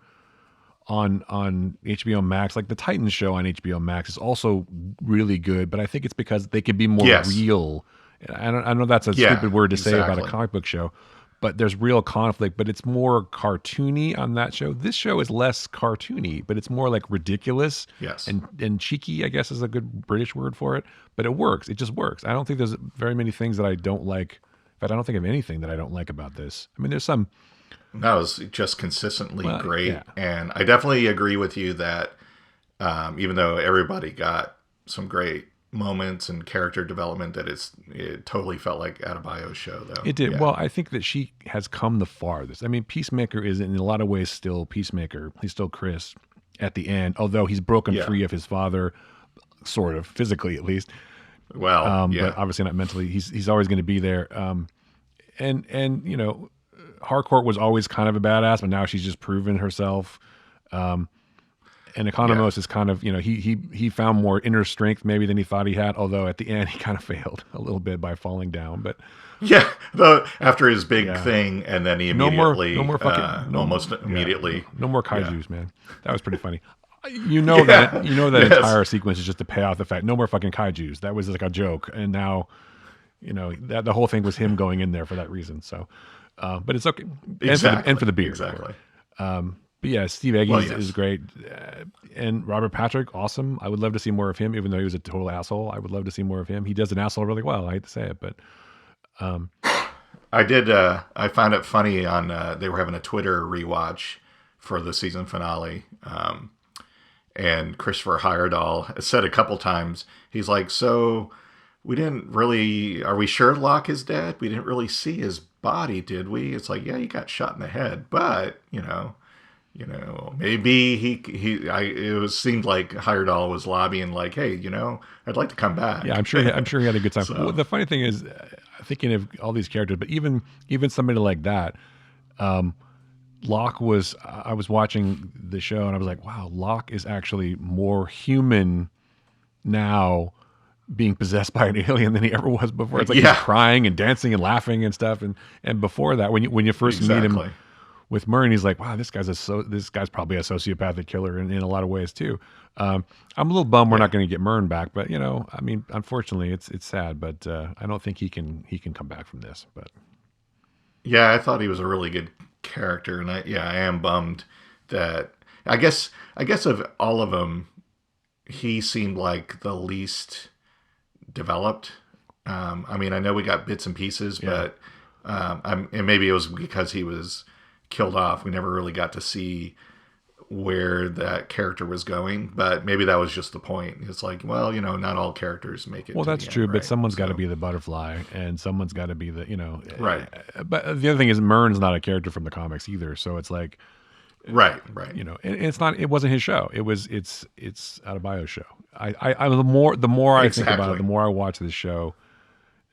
on HBO Max. Like the Titans show on HBO Max is also really good, but I think it's because they can be more
Yes.
real. I know that's a
Yeah,
stupid word to say about a
exactly.
comic book show, but there's real conflict, but it's more cartoony on that show. This show is less cartoony, but it's more like ridiculous
Yes.
and cheeky, I guess is a good British word for it. But it works. It just works. I don't think there's very many things that I don't like. In fact, I don't think of anything that I don't like about this. I mean, there's some.
That was just consistently
Well, yeah,
great. And I definitely agree with you that even though everybody got some great moments and character development, that it totally felt like Adebayo's show, though.
it did.
Yeah.
Well, I think that she has come the farthest. I mean, Peacemaker is in a lot of ways still Peacemaker. He's still Chris at the end, although he's broken
Yeah.
free of his father, sort of physically at least,
Well,
but
yeah.
obviously not mentally. He's always going to be there. And Harcourt was always kind of a badass, but now she's just proven herself. And
Yeah.
Economos is kind of, he found more inner strength maybe than he thought he had. Although at the end he kind of failed a little bit by falling down. But
Yeah. Though after his big
yeah,
thing, and then he
no
immediately,
more fucking
almost
yeah,
immediately,
no more
yeah.
kaiju's, man. That was pretty funny.
Yeah.
That
Yes.
entire sequence is just to pay off the fact no more fucking kaiju's. That was like a joke, and now that the whole thing was him going in there for that reason. So, but it's okay, and for
Exactly.
the beard, of course.
Exactly.
But yeah, Steve Agee
Well,
is
yes.
great, and Robert Patrick, awesome. I would love to see more of him, even though he was a total asshole. I would love to see more of him. He does an asshole really well. I hate to say it, but
I did. I found it funny on. They were having a Twitter rewatch for the season finale, and Christopher Heyerdahl said a couple times. He's like, "So we didn't really. Are we sure Locke is dead? We didn't really see his body, did we?" It's like, yeah, he got shot in the head, but maybe seemed like Heyerdahl was lobbying, like, hey, I'd like to come
yeah,
back.
I'm sure he had a good time. Well,
So
the funny thing is, thinking of all these characters, but even somebody like that, Locke was. I was watching the show and I was like, wow, Locke is actually more human now, being possessed by an alien than he ever was before. It's like he's
yeah,
crying and dancing and laughing and stuff. And before that, when you first meet him
exactly.
with Murray, he's like, wow, this guy's probably a sociopathic killer in a lot of ways too. I'm a little bummed we're
Yeah.
not going to get Murn back, but I mean, unfortunately, it's sad, but I don't think he can come back from this. But
Yeah, I thought he was a really good character, and I am bummed that I guess of all of them, he seemed like the least developed. I mean, I know we got bits and pieces,
yeah,
but and maybe it was because he was killed off. We never really got to see where that character was going, but maybe that was just the point. It's like, well, not all characters make it
Well,
to
that's
the
true,
end,
but
right?
someone's got to
So,
be the butterfly, and someone's got to be the,
right,
But the other thing is, Murn's not a character from the comics either, so it's like,
right.
and it's not. It wasn't his show. It's Adebayo's show. The more I think about it,
Exactly.
the more I watch this show,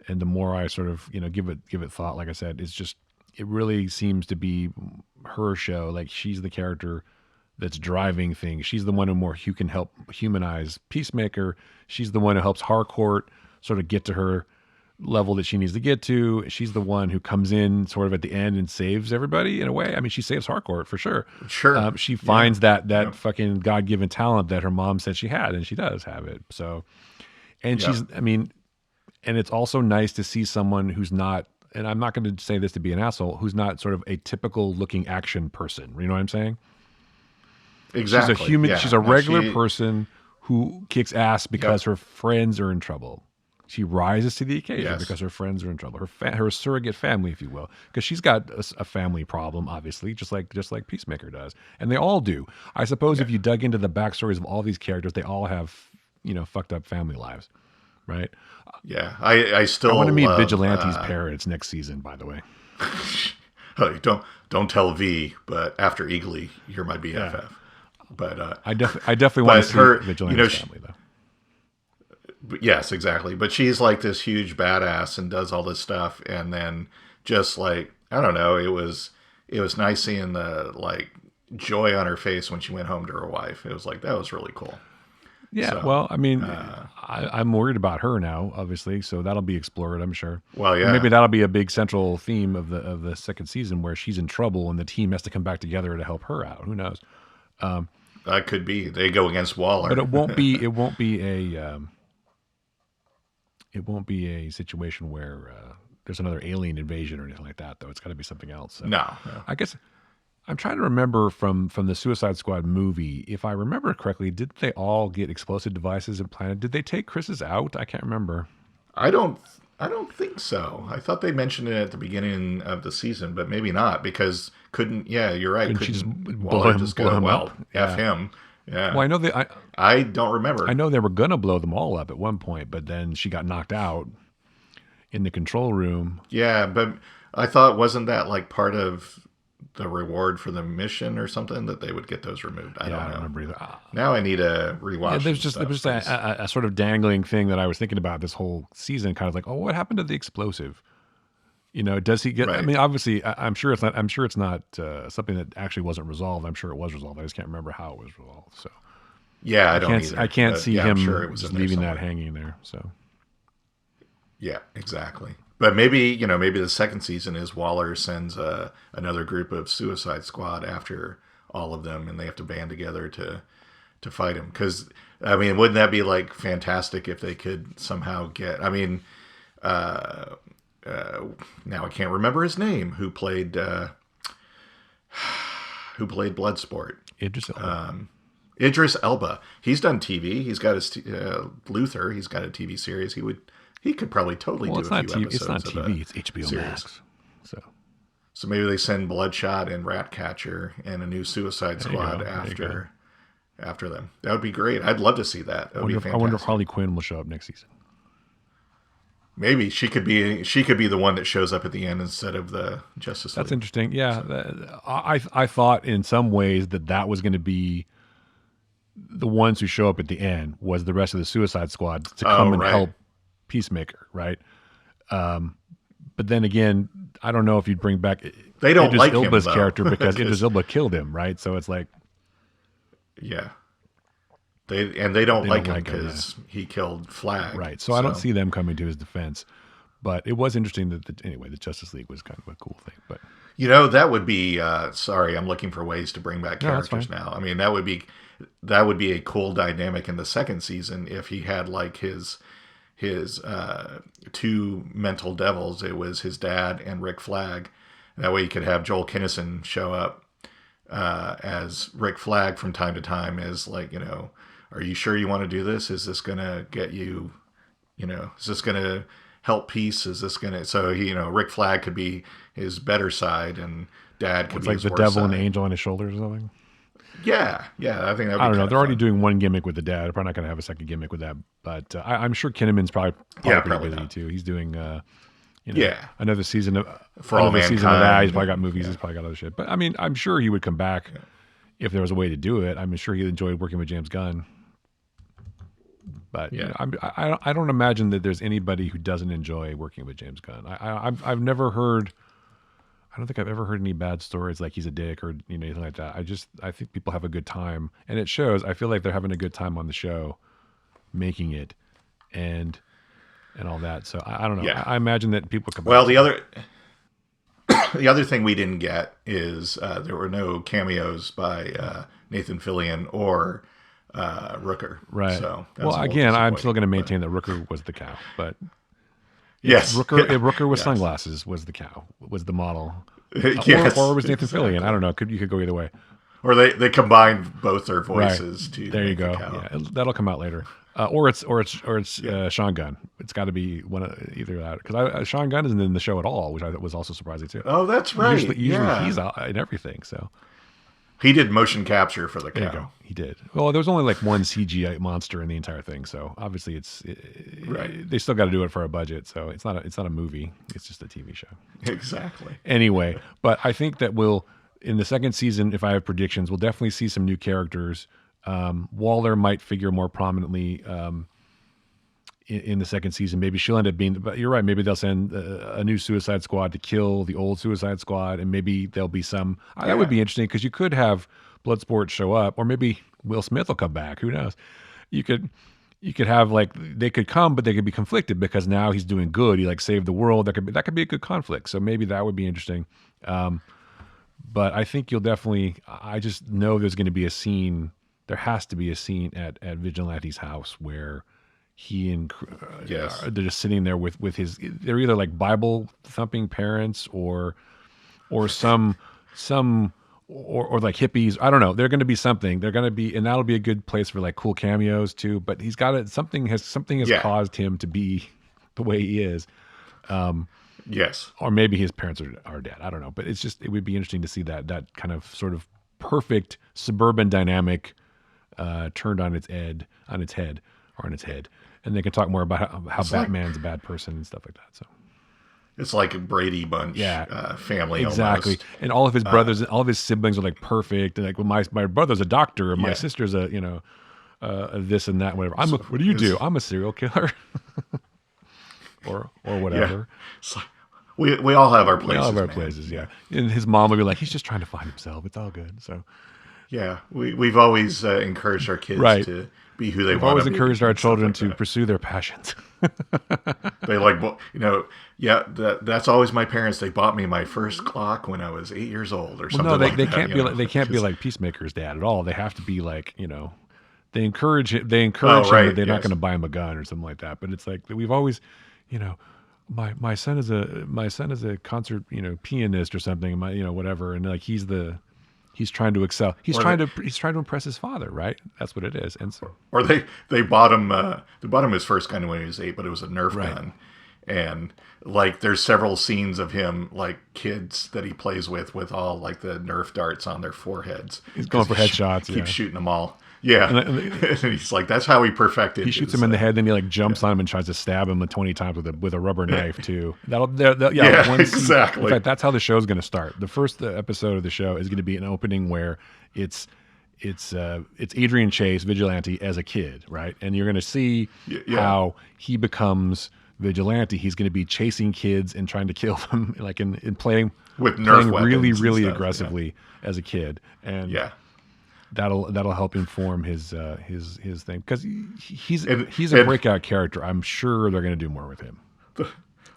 and the more I sort of give it thought. Like I said, it really seems to be her show. Like she's the character that's driving things. She's the one who can help humanize Peacemaker. She's the one who helps Harcourt sort of get to her level that she needs to get to. She's the one who comes in sort of at the end and saves everybody in a way. I mean, she saves Harcourt for sure.
Sure.
She finds that
Yeah.
fucking God-given talent that her mom said she had, and she does have it. So, and
Yeah.
and it's also nice to see someone who's not, and I'm not going to say this to be an asshole, who's not sort of a typical looking action person. You know what I'm saying?
Exactly.
She's a human.
Yeah.
She's a
No,
regular person who kicks ass because
Yep.
her friends are in trouble. She rises to the occasion
Yes.
because her friends are in trouble. Her surrogate family, if you will, because she's got a family problem, obviously, just like Peacemaker does, and they all do. I suppose if you dug into the backstories of all these characters, they all have fucked up family lives, right?
Yeah. I still
I want to meet
love,
Vigilante's parents next season, by the way.
oh, don't tell V, but after Eagly, you're my BFF. But
I definitely want to see
her,
Vigilante's family, though.
yes, exactly. But she's like this huge badass and does all this stuff, and then just like, I don't know, it was nice seeing the like joy on her face when she went home to her wife. It was like, that was really cool.
Yeah,
So,
well, I mean, I'm worried about her now, obviously, so that'll be explored, I'm sure.
Well, yeah.
And maybe that'll be a big central theme of the second season, where she's in trouble and the team has to come back together to help her out. Who knows?
That could be. They go against Waller.
But it won't be. It won't be a. It won't be a situation where there's another alien invasion or anything like that, though. It's got to be something else. So.
No.
I guess I'm trying to remember from the Suicide Squad movie. If I remember correctly, did they all get explosive devices implanted? Did they take Chris's out? I can't remember.
I don't think so. I thought they mentioned it at the beginning of the season, but maybe not, because yeah, you're right.
Couldn't she just
Waller just
blow
go,
him
well,
up?
F
Yeah.
him. Yeah.
Well, I know
I don't remember.
I know they were gonna blow them all up at one point, but then she got knocked out in the control room.
Yeah, but I thought, wasn't that like part of the reward for the mission or something, that they would get those removed? I don't know.
remember either.
Now I need a rewatch.
Yeah, there was just a sort of dangling thing that I was thinking about this whole season, kind of like, oh, what happened to the explosive? Does he get?
Right.
I mean, obviously, I'm sure it's not. I'm sure it's not something that actually wasn't resolved. I'm sure it was resolved. I just can't remember how it was resolved. So
Yeah, I don't either.
I can't
But,
see
yeah, I'm
him
sure it was
just
in there
leaving that
somewhere.
hanging there. So
Yeah, exactly. But maybe the second season is Waller sends another group of Suicide Squad after all of them, and they have to band together to fight him. Because I mean, wouldn't that be like fantastic if they could somehow get? I mean, now I can't remember his name. Who played Bloodsport? Idris Elba. He's done TV. He's got his Luther. He's got a TV series. He could probably totally do
it's
a
not
few
TV.
episodes.
It's not
of
TV.
a
It's HBO
series.
Max. So
maybe they send Bloodshot and Ratcatcher and a new Suicide
There you
Squad
go. There you go.
after them. That would be great. I'd love to see that. That would be
I
fantastic.
wonder if Harley Quinn will show up next season.
Maybe she could be the one that shows up at the end instead of the Justice League.
That's interesting. Yeah, I thought in some ways that was going to be the ones who show up at the end was the rest of the Suicide Squad to come and
right.
help Peacemaker, right? But then again, I don't know if you'd bring back
They don't
Idris
like him,
Elba's
though.
character because Idris Elba killed him, right? So it's like,
Yeah. They don't like him
like him,
because he killed Flag.
right. So I don't see them coming to his defense. But it was interesting that the Justice League was kind of a cool thing. But
That would be. Sorry, I'm looking for ways to bring back
No, that's
characters
fine.
now. I mean, that would be a cool dynamic in the second season if he had like his two mental devils. It was his dad and Rick Flag. That way, you could have Joel Kinnison show up as Rick Flag from time to time, as like, are you sure you want to do this? Is this gonna get you? Is this gonna help peace? Is this gonna? So Rick Flag could be his better side, and Dad could
it's
be
like
his
the
worse
devil
side.
and the angel on his shoulders or something.
Yeah, I think that'd be
I don't know.
kind
They're
of
already
fun.
doing one gimmick with the dad. They're probably not going to have a second gimmick with that. But I'm sure Kinnaman's probably
Yeah,
pretty
probably
busy
not.
too. He's doing
Yeah,
another season of
for all
that. He's
mankind,
probably got
and
movies. He's probably got other shit. But I mean, I'm sure he would come back if there was a way to do it. I'm sure he enjoyed working with James Gunn. But
yeah.
I don't imagine that there's anybody who doesn't enjoy working with James Gunn. I've never heard. I don't think I've ever heard any bad stories like he's a dick or anything like that. I think people have a good time, and it shows. I feel like they're having a good time on the show, making it, and all that. So I don't know.
Yeah.
I imagine that people come
Well,
back.
the other thing we didn't get is there were no cameos by Nathan Fillion or Rooker.
Right.
So that was
Well,
a little
again, I'm still
disappointing,
going to maintain that Rooker was the cow, but
yes,
Rooker with
yes.
sunglasses was the cow, was the model,
Yes,
or was Nathan
exactly.
Fillion? I don't know. You could go either way.
Or they combined both their voices to
There you
make the
go.
cow.
Yeah, that'll come out later. Or it's Sean Gunn. It's got to be one of either that because Sean Gunn isn't in the show at all, which I thought was also surprising too.
Oh, that's right.
Usually
yeah.
he's out in everything. So
He did motion capture for the
there you
cow.
go. He did. Well, there was only like one CGI monster in the entire thing, so obviously
Right.
They still got to do it for a budget, so it's not a movie. It's just a TV show.
Exactly.
Anyway, but I think that in the second season, if I have predictions, we'll definitely see some new characters. Waller might figure more prominently in the second season. Maybe she'll end up being, but you're right. Maybe they'll send a new Suicide Squad to kill the old Suicide Squad, and maybe there'll be some. That would be interesting because you could have Bloodsport show up, or maybe Will Smith will come back. Who knows? You could have they could come, but they could be conflicted because now he's doing good. He saved the world. That could be a good conflict. So maybe that would be interesting. But I think you'll definitely. I just know there's going to be a scene. There has to be a scene at Vigilante's house where he and
Yes.
they're just sitting there with his. They're either like Bible thumping parents or some or like hippies. I don't know. They're going to be something. They're going to be, and that'll be a good place for like cool cameos too. But he's got it. Something has caused him to be the way he is.
Yes.
Or maybe his parents are dead. I don't know. But it would be interesting to see that kind of sort of perfect suburban dynamic turned on its head, and they can talk more about how Batman's a bad person and stuff like that. So
It's like a Brady Bunch family
exactly.
almost.
And all of his brothers and all of his siblings are like perfect. And like, well, my brother's a doctor, and my sister's a this and that, whatever. What do you do? I'm a serial killer, or whatever.
Yeah. It's like, we all have our places.
We all have our
man.
places, yeah. And his mom would be like, he's just trying to find himself. It's all good. So
Yeah, we've always encouraged our kids
Right.
to be who they
we've
want
always
to be.
encouraged our
and stuff
children
like
to
that.
pursue their passions.
They that's always my parents. They bought me my first clock when I was 8 years old, or something.
No, they
like that,
can't
you
be
know?
like they can't be like Peacemaker's dad at all. They have to be like they encourage him. They
Oh,
encourage him
right,
that they're not
yes.
going to buy him a gun or something like that. But it's like we've always, my son is a concert pianist or something. Whatever, and like he's trying to excel. He's
Or
trying to impress his father, right? That's what it is. And so
Or they bought him his first gun when he was 8, but it was a Nerf
Right.
gun, and like there's several scenes of him like kids that he plays with all like the Nerf darts on their foreheads.
He's going for
'Cause he
headshots,
Keeps
yeah.
shooting them all. Yeah,
And
and he's like, that's how he perfected.
he shoots
his,
him in the head, then he like jumps on him and tries to stab him 20 times with a rubber knife too.
Yeah,
One scene-
exactly.
In fact, that's how the show's going to start. The first episode of the show is going to be an opening where it's Adrian Chase, Vigilante, as a kid, right? And you're going to see
Yeah.
how he becomes Vigilante. He's going to be chasing kids and trying to kill them, like in playing
With Nerf weapons
really,
and
really
stuff, yeah.
aggressively as a kid, and
Yeah.
that'll help inform his thing because he's
And-
a
and-
breakout character. I'm sure they're going to do more with him.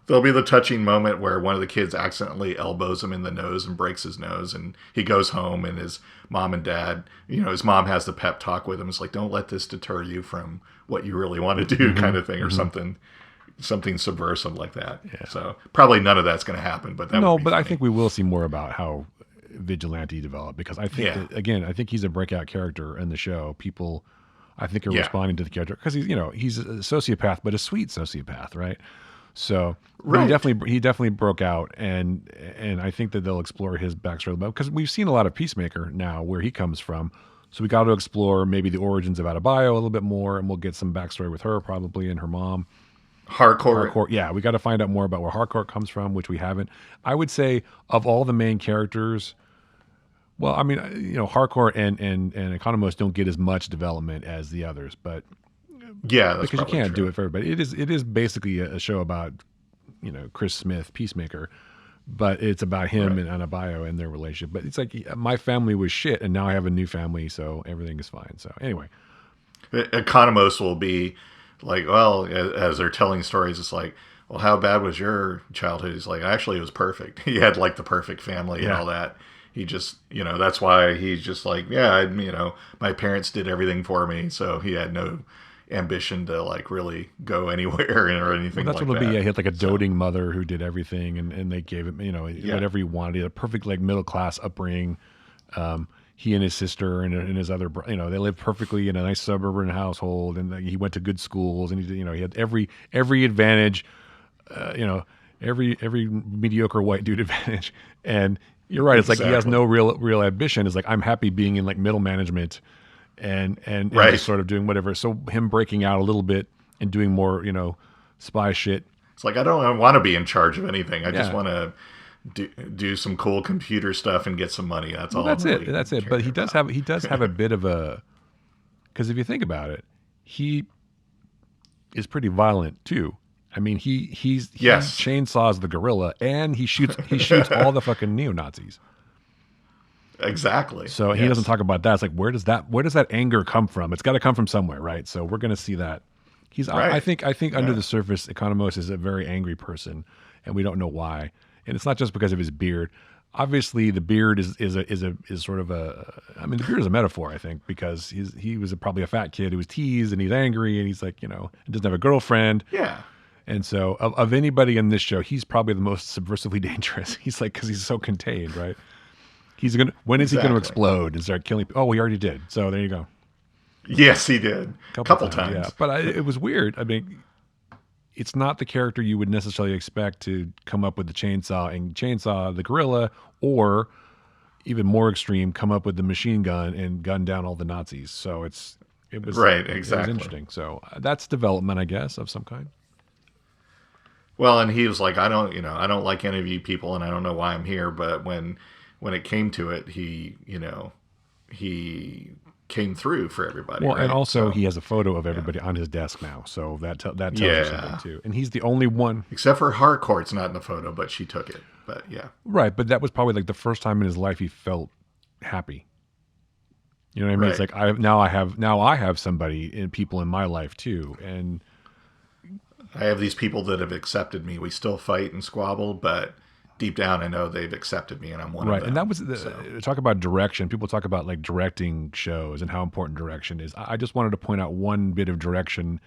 There'll be the touching moment where one of the kids accidentally elbows him in the nose and breaks his nose, and he goes home, and his mom and dad, his mom has the pep talk with him. It's like, don't let this deter you from what you really want to do, kind of thing, or something subversive like that. Yeah. So probably none of that's going to happen, but that
No,
would be
but I
funny.
think we will see more about how Vigilante developed because I think
Yeah.
that, again, I think he's a breakout character in the show. People, I think, are
Yeah.
responding to the character because he's a sociopath, but a sweet sociopath, right? So but
Right.
he definitely broke out, and I think that they'll explore his backstory because we've seen a lot of Peacemaker now where he comes from. So we got to explore maybe the origins of Adebayo a little bit more, and we'll get some backstory with her probably and her mom.
Harcourt.
Yeah, we got to find out more about where Harcourt comes from, which we haven't. I would say of all the main characters, well, I mean, Harcourt and Economos don't get as much development as the others, but
Yeah, that's
because you
probably
can't
true.
do it for everybody. It is basically a show about Chris Smith, Peacemaker, but it's about him
Right.
and Anabayo and their relationship. But it's like my family was shit, and now I have a new family, so everything is fine. So anyway,
Economos will be like, well, as they're telling stories, it's like, well, how bad was your childhood? He's like, actually, it was perfect. He had like the perfect family and
yeah.
all that. He just, that's why he's just like, yeah, my parents did everything for me, so he had no ambition to like really go anywhere or
Well,
anything
that's
like
what it'll be.
that.
Yeah, he had like a
So,
doting mother who did everything, and they gave him,
yeah,
whatever he wanted. He had a perfect like middle class upbringing. He and his sister and his other, they lived perfectly in a nice suburban household, and he went to good schools, and he had every advantage, you know, every mediocre white dude advantage. And you're right. It's like he has
exactly.
no real ambition. It's like I'm happy being in like middle management, and just
Right.
sort of doing whatever. So him breaking out a little bit and doing more, spy shit.
It's like I don't want to be in charge of anything. I just
Yeah.
want to do some cool computer stuff and get some money. That's
Well,
all I'm
that's it.
really
That's it. But
caring about.
he does have a bit of a, because if you think about it, he is pretty violent too. I mean, he
Yes.
chainsaws the gorilla and he shoots all the fucking neo Nazis.
Exactly.
So he doesn't
Yes.
talk about that. It's like where does that anger come from? It's got to come from somewhere, right? So we're going to see that. I
Right.
think under
Yeah.
the surface, Economos is a very angry person, and we don't know why. And it's not just because of his beard. Obviously, the beard is sort of a. I mean, the beard is a metaphor, I think, because he was probably a fat kid who was teased, and he's angry, and he's like, doesn't have a girlfriend.
Yeah.
And so, of anybody in this show, he's probably the most subversively dangerous. He's like, because he's so contained, right? When is he gonna
Exactly.
explode and start killing people? Oh, he already did. So there you go.
Yes, he did.
A couple
Couple
times, yeah.
times.
But it was weird. I mean, it's not the character you would necessarily expect to come up with the chainsaw and chainsaw the gorilla, or even more extreme, come up with the machine gun and gun down all the Nazis. So
Right.
it was
Exactly.
interesting. So that's development, I guess, of some kind.
Well, and he was like, I don't like any of you people, and I don't know why I'm here. But when it came to it, he came through for everybody.
Well, and
Right.
also
So
he has a photo of
yeah.
everybody on his desk now, so that tells you something
Yeah.
too. And he's the only one,
Except for Harcourt's not in the photo, but she took it. But yeah.
right? But that was probably like the first time in his life he felt happy. You know what I mean? It's
Right.
like now I have somebody and people in my life too, and
I have these people that have accepted me. We still fight and squabble, but deep down, I know they've accepted me, and I'm one of
right. And that
them.
was
So
talk about direction. People talk about like directing shows and how important direction is. I just wanted to point out one bit of direction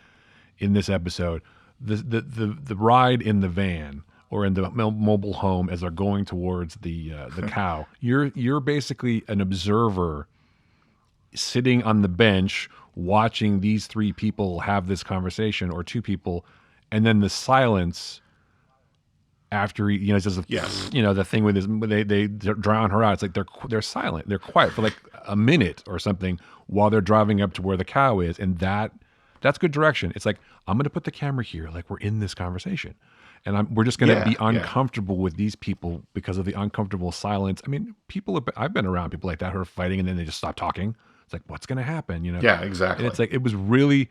in this episode: the ride in the van or in the mobile home as they're going towards the cow. You're basically an observer sitting on the bench watching these three people have this conversation, or two people, and then the silence after it's just
yes,
the thing with his, they drown her out. It's like they're silent, they're quiet for like a minute or something while they're driving up to where the cow is, and that's good direction. It's like, I'm going to put the camera here, like we're in this conversation, and we're just going to be
yeah,
uncomfortable with these people because of the uncomfortable silence. I mean, I've been around people like that who are fighting and then they just stop talking. It's like, what's going to happen,
yeah,
And
exactly.
it's like, it was really,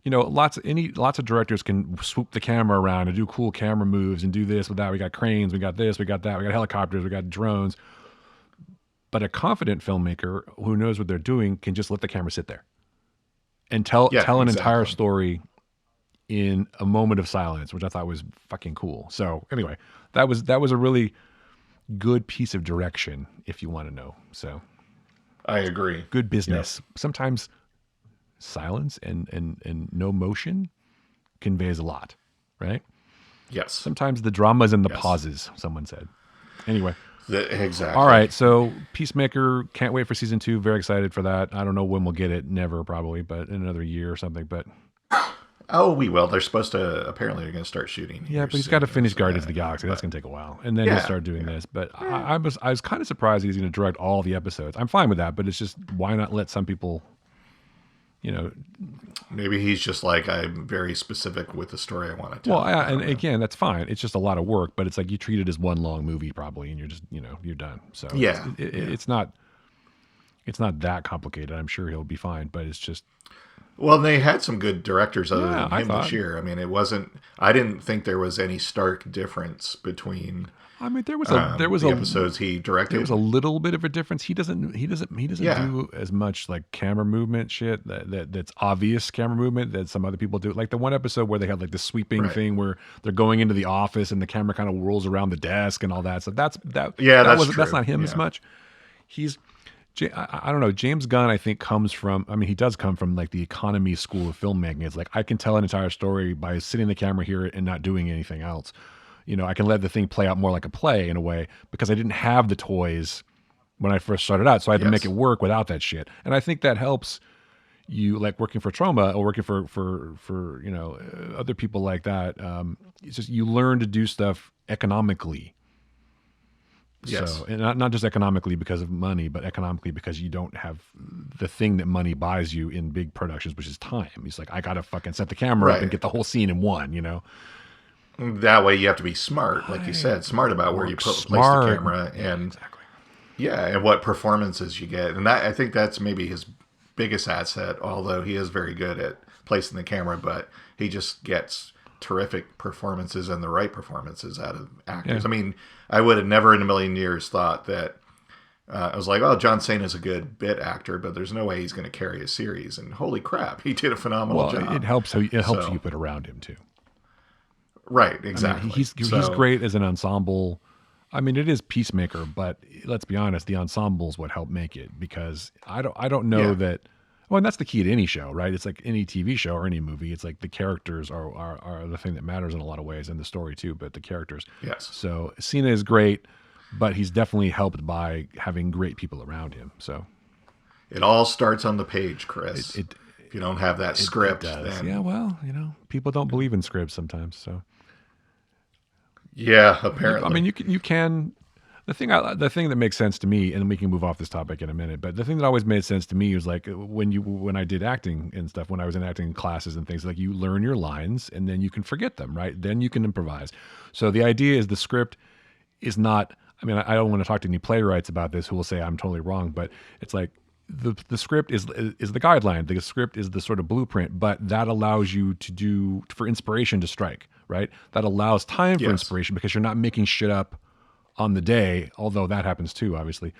lots of directors can swoop the camera around and do cool camera moves and do this with that. We got cranes, we got this, we got that, we got helicopters, we got drones. But a confident filmmaker who knows what they're doing can just let the camera sit there and tell
Yeah,
an entire
exactly.
story in a moment of silence, which I thought was fucking cool. So anyway, that was a really good piece of direction, if you want to know. So
I agree.
good
Yep.
business. Sometimes silence and no motion conveys a lot, right?
Yes.
Sometimes the drama's in the
Yes.
pauses, someone said. Anyway, all
Exactly.
right. So Peacemaker, can't wait for season 2. Very excited for that. I don't know when we'll get it. Never, probably, but in another year or something. But
Oh, we will. They're supposed to. Apparently, they're going to start shooting.
Yeah,
Here
but he's got to
soon,
finish
so
Guardians of the Galaxy. That's
but
going to take a while, and then he'll
yeah,
start doing
yeah.
this. But I was kind of surprised he's going to direct all the episodes. I'm fine with that, but it's just why not let some people, you know,
Maybe he's just like, I'm very specific with the story I want to tell.
well,
I
and
don't know.
again, that's fine. It's just a lot of work, but it's like you treat it as one long movie probably, and you're just you're done. So
Yeah, yeah.
it's not that complicated. I'm sure he'll be fine, but it's just
Well, they had some good directors other
yeah.
than
I
him this
thought.
year. I mean, it wasn't. I didn't think there was any stark difference between
I mean, there was
the
a
episodes he
there was a
directed.
little bit of a difference. He doesn't
Yeah,
do as much like camera movement shit that's obvious camera movement that some other people do. Like the one episode where they had like the sweeping
right.
thing where they're going into the office and the camera kind of whirls around the desk and all that. So
Yeah,
that
that's
wasn't that's
true.
not him as
Yeah.
much. He's I don't know. James Gunn, I think, comes from. I mean, he does come from like the economy school of filmmaking. It's like I can tell an entire story by sitting the camera here and not doing anything else. I can let the thing play out more like a play in a way because I didn't have the toys when I first started out, so I had to make it
Yes.
work without that shit. And I think that helps you, like working for Trauma or working for other people like that. It's just you learn to do stuff economically.
Yes.
So, and not just economically because of money, but economically because you don't have the thing that money buys you in big productions, which is time. He's like, I gotta fucking set the camera up and
Right.
get the whole scene in one.
That way, you have to be smart, like you
Right.
said, smart about where you
Work
place the
smart.
camera,
Yeah,
and
exactly.
yeah, and what performances you get. And that I think that's maybe his biggest asset. Although he is very good at placing the camera, but he just gets terrific performances and the right performances out of
Yeah.
actors. I mean, I would have never in a million years thought that. I was like, oh, John Cena's a good bit actor, but there's no way he's going to carry a series. And holy crap, he did a phenomenal
Well, it
job.
helps. It helps who you
So,
put around him too.
right,
I mean,
exactly.
he's
So,
great as an ensemble. I mean, it is Peacemaker, but let's be honest, the ensemble's what helped make it because I don't know
yeah,
that. Well, and that's the key to any show, right? It's like any TV show or any movie. It's like the characters are the thing that matters in a lot of ways, and the story too. But the characters.
yes.
So Cena is great, but he's definitely helped by having great people around him. So
It all starts on the page, Chris.
it
If you don't have that
it
script,
does. Yeah.
then
Well, people don't believe in scripts sometimes. So
yeah,
I
apparently.
mean, you can. The thing that makes sense to me, and we can move off this topic in a minute, but the thing that always made sense to me was like when I did acting and stuff, when I was in acting classes and things, like you learn your lines and then you can forget them, right? Then you can improvise. So the idea is the script is not. I mean, I don't want to talk to any playwrights about this who will say I'm totally wrong, but it's like the script is the guideline. The script is the sort of blueprint, but that allows you to do for inspiration to strike, right? That allows time for
Yes.
inspiration because you're not making shit up on the day, although that happens too, obviously.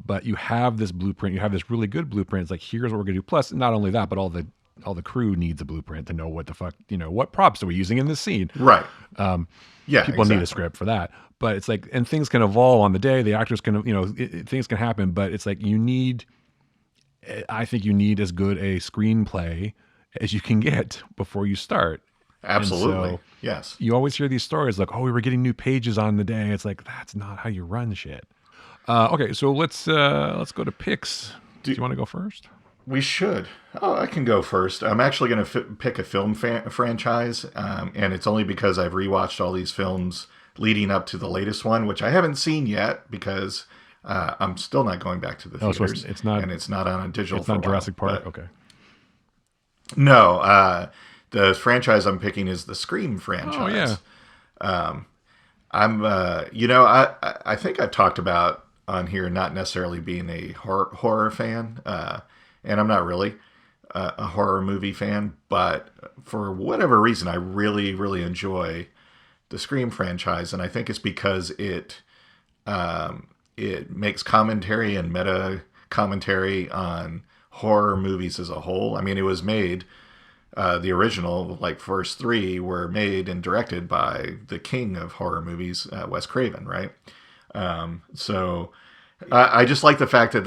But you have this blueprint. You have this really good blueprint. It's like here's what we're gonna do. Plus, not only that, but all the crew needs a blueprint to know what the fuck what props are we using in this scene.
Right. Yeah,
People need a
exactly.
script for that. But it's like, and things can evolve on the day. The actors can, things can happen. But it's like I think you need as good a screenplay as you can get before you start. And
Absolutely.
so
Yes.
you always hear these stories like, oh, we were getting new pages on the day. It's like that's not how you run shit. Okay, so let's go to picks. Do
Do,
you want to go first?
we should. Oh, I can go first. I'm actually going to pick a film franchise, and it's only because I've rewatched all these films leading up to the latest one, which I haven't seen yet because I'm still not going back to the
Oh, so
theaters,
it's not
and it's not on a digital
it's
for a
not
while.
Jurassic Park.
But
Okay.
no, the franchise I'm picking is the Scream
Oh yeah.
franchise. I think I've talked about on here not necessarily being a horror fan, and I'm not really a horror movie fan, but for whatever reason, I really, really enjoy the Scream franchise, and I think it's because it makes commentary and meta commentary on horror movies as a whole. I mean, it was made the original, like first three, were made and directed by the king of horror movies, Wes Craven, right? So I just like the fact that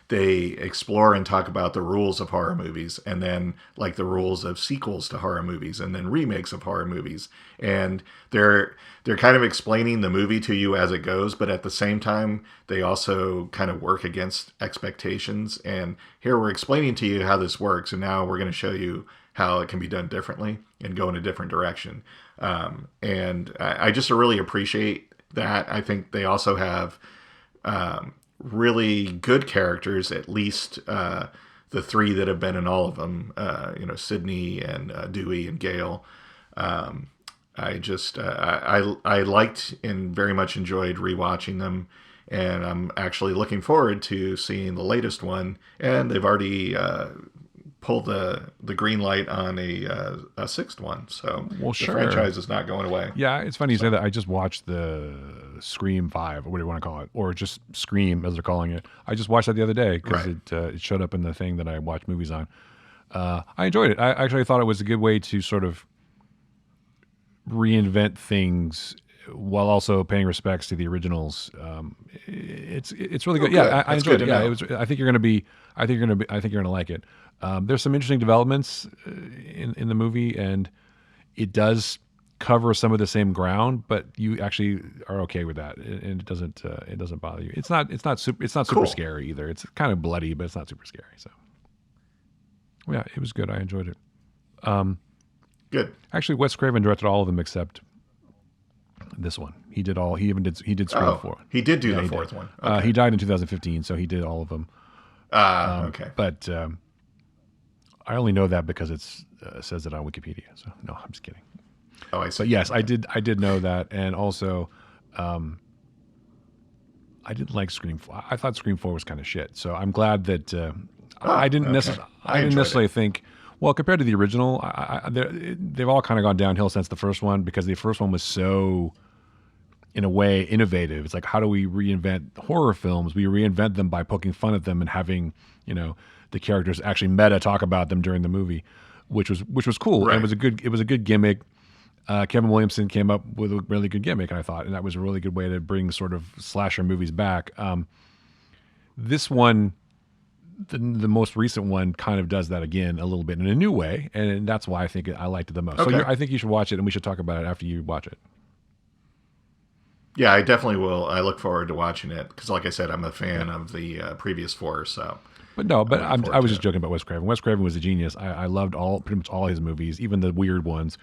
they explore and talk about the rules of horror movies, and then like the rules of sequels to horror movies, and then remakes of horror movies. And they're kind of explaining the movie to you as it goes, but at the same time they also kind of work against expectations. And here we're explaining to you how this works, and now we're going to show you how it can be done differently and go in a different direction. And I just really appreciate that. I think they also have really good characters, at least the three that have been in all of them, Sydney and Dewey and Gale. I liked and very much enjoyed rewatching them, and I'm actually looking forward to seeing the latest one. And they've already pulled the green light on a sixth one, so
Well,
the
sure.
franchise is not going away.
Yeah, it's funny you say that. I just watched the Scream 5, or what do you want to call it? Or just Scream, as they're calling it. I just watched that the other day because
Right.
it showed up in the thing that I watch movies on. I enjoyed it. I actually thought it was a good way to sort of reinvent things while also paying respects to the originals. It's really good.
Oh,
Yeah,
good.
I
That's
enjoyed
good
it.
to
Yeah,
know.
it was. I think you're gonna like it. There's some interesting developments in the movie, and it does cover some of the same ground, but you actually are okay with that, and it doesn't bother you. It's not super
Cool.
scary either. It's kind of bloody, but it's not super scary. So yeah, it was good. I enjoyed it.
Good.
Actually, Wes Craven directed all of them except this one. He did all. He did Scream
Oh,
4.
he did do
Yeah,
the
he
fourth
did.
one. Okay.
He died in 2015, so he did all of them.
Okay.
But I only know that because it says it on Wikipedia. So no, I'm just kidding.
Oh, I see.
But yes,
Okay.
I did know that, and also, I didn't like Scream 4. I thought Scream 4 was kind of shit. So I'm glad that I didn't
okay.
necessarily.
I
I didn't
enjoyed
necessarily think. Well, compared to the original, they've all kind of gone downhill since the first one, because the first one was so, in a way, innovative. It's like, how do we reinvent horror films? We reinvent them by poking fun at them and having, the characters actually meta talk about them during the movie, which was cool. And
Right.
it was a good gimmick. Kevin Williamson came up with a really good gimmick, I thought, and that was a really good way to bring sort of slasher movies back. This one, the most recent one, kind of does that again a little bit in a new way, and that's why I think I liked it the most. So
Okay.
I think you should watch it, and we should talk about it after you watch it.
Yeah, I definitely will. I look forward to watching it because, like I said, I'm a fan of the previous four. So,
But no, but
looking forward
I was
to
just
it.
joking about Wes Craven. Wes Craven was a genius. I loved pretty much all his movies, even the weird ones.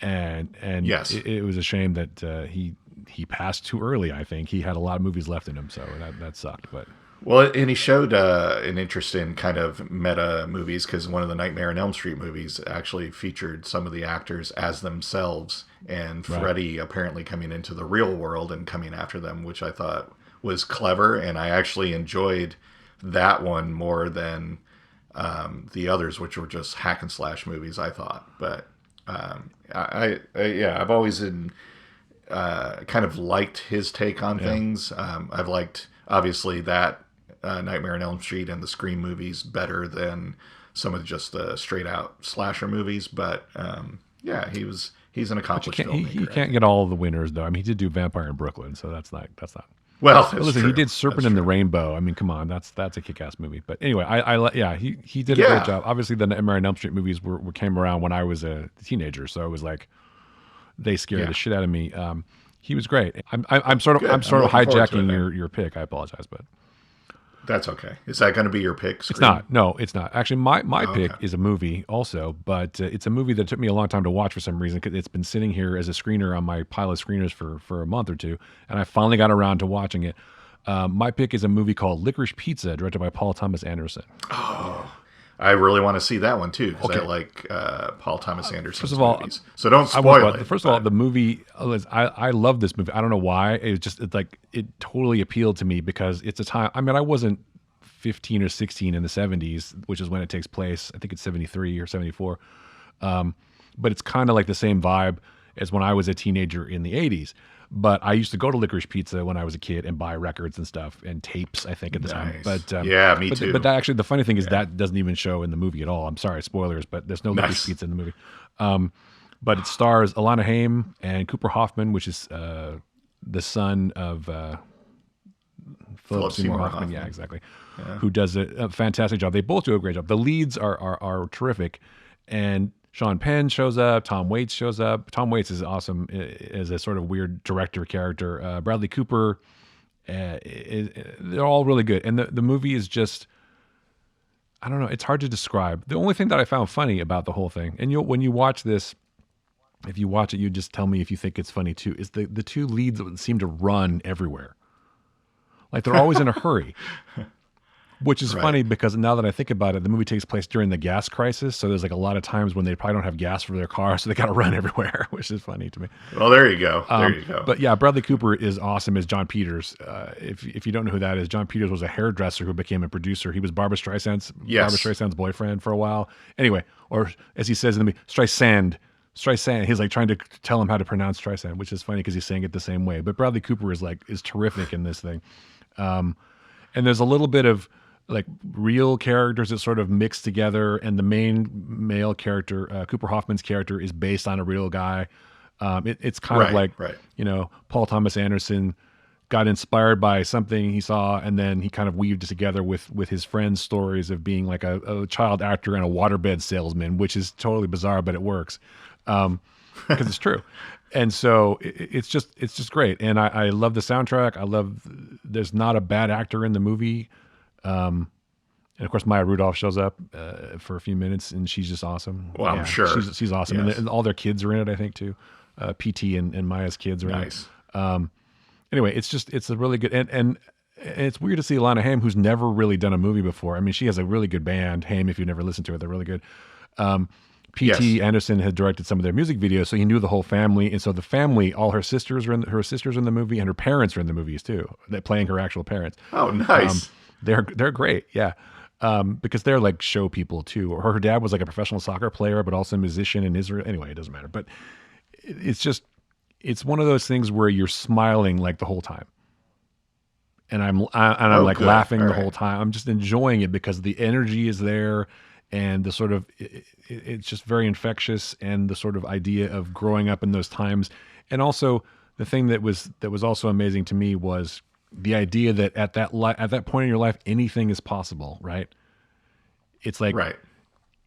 And
Yes.
it was a shame that he passed too early. I think he had a lot of movies left in him, so that sucked. But
Well, and he showed an interest in kind of meta movies because one of the Nightmare on Elm Street movies actually featured some of the actors as themselves, and
Right.
Freddy apparently coming into the real world and coming after them, which I thought was clever, and I actually enjoyed that one more than the others, which were just hack and slash movies. I thought, but yeah, I've always kind of liked his take on things. I've liked obviously that Nightmare on Elm Street and the Scream movies better than some of just the straight out slasher movies. But yeah, he's an accomplished filmmaker.
he can't get all of the winners though. I mean, he did do Vampire in Brooklyn, so that's not.
Well,
But
that's
listen,
true.
he did Serpent
That's
in the
true.
Rainbow. I mean, come on, that's a kick-ass movie. But anyway, yeah, he did a
Yeah.
great job. Obviously, the Nightmare on Elm Street movies came around when I was a teenager, so it was like they scared
Yeah.
the shit out of me. He was great. I'm sort of
Good.
I'm sort
I'm
of
looking forward to it
hijacking
then.
your pick. I apologize, but
That's okay. Is that going to be your pick?
it's not. No, it's not. Actually, my
Oh,
pick
okay.
is a movie also, but it's a movie that took me a long time to watch for some reason. 'Cause it's been sitting here as a screener on my pile of screeners for a month or two, and I finally got around to watching it. My pick is a movie called Licorice Pizza, directed by Paul Thomas Anderson.
I really want to see that one too because I
Okay.
like Paul Thomas Anderson's
of all,
movies. So don't
I won't
spoil
spoil
it.
First of all,
but-
the movie, I love this movie. I don't know why. It totally appealed to me because it's a time. I mean, I wasn't 15 or 16 in the 70s, which is when it takes place. I think it's 73 or 74. But it's kind of like the same vibe as when I was a teenager in the 80s. But I used to go to Licorice Pizza when I was a kid and buy records and stuff and tapes, I think, at the time.
Nice.
But
Yeah, me
but,
too.
But that actually, the funny thing is that doesn't even show in the movie at all. I'm sorry, spoilers, but there's no Licorice
Nice.
Pizza in the movie. But it stars Alana Haim and Cooper Hoffman, which is the son of Philip Seymour Hoffman. Yeah, exactly. Who does a fantastic job. They both do a great job. The leads are terrific, and Sean Penn shows up. Tom Waits shows up. Tom Waits is awesome as a sort of weird director character. Bradley Cooper. They're all really good, and the movie is just, I don't know, it's hard to describe. The only thing that I found funny about the whole thing, and when you watch this, if you watch it, you just tell me if you think it's funny too, is the two leads that seem to run everywhere. Like they're always in a hurry. Which is funny because now that I think about it, the movie takes place during the gas crisis. So there's like a lot of times when they probably don't have gas for their car, so they got to run everywhere, which is funny to me.
Well, there you go. There you go.
But yeah, Bradley Cooper is awesome as John Peters. If you don't know who that is, John Peters was a hairdresser who became a producer. He was Barbra Streisand's boyfriend for a while. Anyway, or as he says in the movie, Streisand. He's like trying to tell him how to pronounce Streisand, which is funny because he's saying it the same way. But Bradley Cooper is terrific in this thing. And there's a little bit of like real characters that sort of mix together, and the main male character, Cooper Hoffman's character, is based on a real guy. It's kind of like, Paul Thomas Anderson got inspired by something he saw, and then he kind of weaved it together with his friend's stories of being like a child actor and a waterbed salesman, which is totally bizarre, but it works because it's true. And so it's just great. And I love the soundtrack. There's not a bad actor in the movie. And of course, Maya Rudolph shows up for a few minutes, and she's just awesome.
Well, I'm sure
she's awesome, yes. And all their kids are in it, I think, too. PT and Maya's kids are in it. Anyway, it's a really good, and it's weird to see Alana Haim, who's never really done a movie before. I mean, she has a really good band. Haim, if you've never listened to it, they're really good. P.T. Anderson had directed some of their music videos, so he knew the whole family. And so the family, all her sisters are in the movie, and her parents are in the movies too. They're playing her actual parents.
Oh, nice.
They're great, yeah. Because they're like show people too. Or her dad was like a professional soccer player, but also a musician in Israel. Anyway, it doesn't matter. But it's one of those things where you're smiling like the whole time. And I'm like good. Laughing the whole time. I'm just enjoying it because the energy is there, and the sort of it's just very infectious, and the sort of idea of growing up in those times. And also the thing that was also amazing to me was the idea that at that point in your life, anything is possible, right? It's like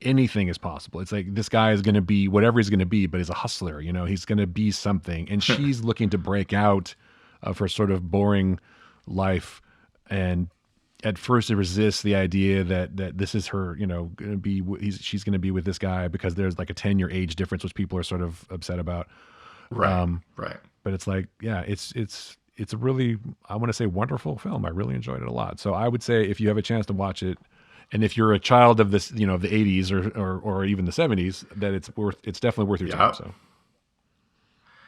anything is possible. It's like this guy is going to be whatever he's going to be, but he's a hustler, he's going to be something. And she's looking to break out of her sort of boring life, and at first it resists the idea that this is her, going to be, she's going to be with this guy because there's like a 10-year age difference, which people are sort of upset about.
Right.
But it's like, yeah, it's a really, I want to say, wonderful film. I really enjoyed it a lot. So I would say if you have a chance to watch it, and if you're a child of this, of the 80s or even the 70s, that it's definitely worth your time. So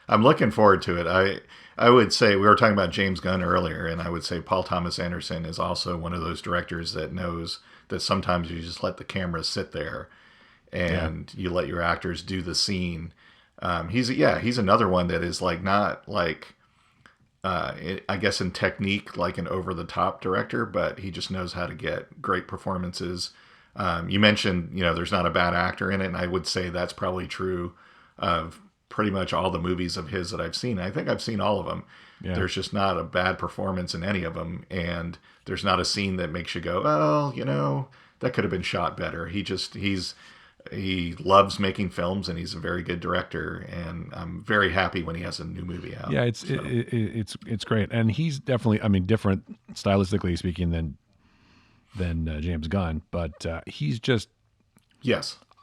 I'm looking forward to it. I would say, we were talking about James Gunn earlier, and I would say Paul Thomas Anderson is also one of those directors that knows that sometimes you just let the camera sit there and you let your actors do the scene. He's another one that is like not like, I guess in technique, like an over-the-top director, but he just knows how to get great performances. You mentioned, there's not a bad actor in it, and I would say that's probably true of pretty much all the movies of his that I've seen. I think I've seen all of them. Yeah. There's just not a bad performance in any of them, and there's not a scene that makes you go, well, that could have been shot better. He loves making films, and he's a very good director, and I'm very happy when he has a new movie out.
Yeah, it's great, and he's definitely, different stylistically speaking than James Gunn, but he's just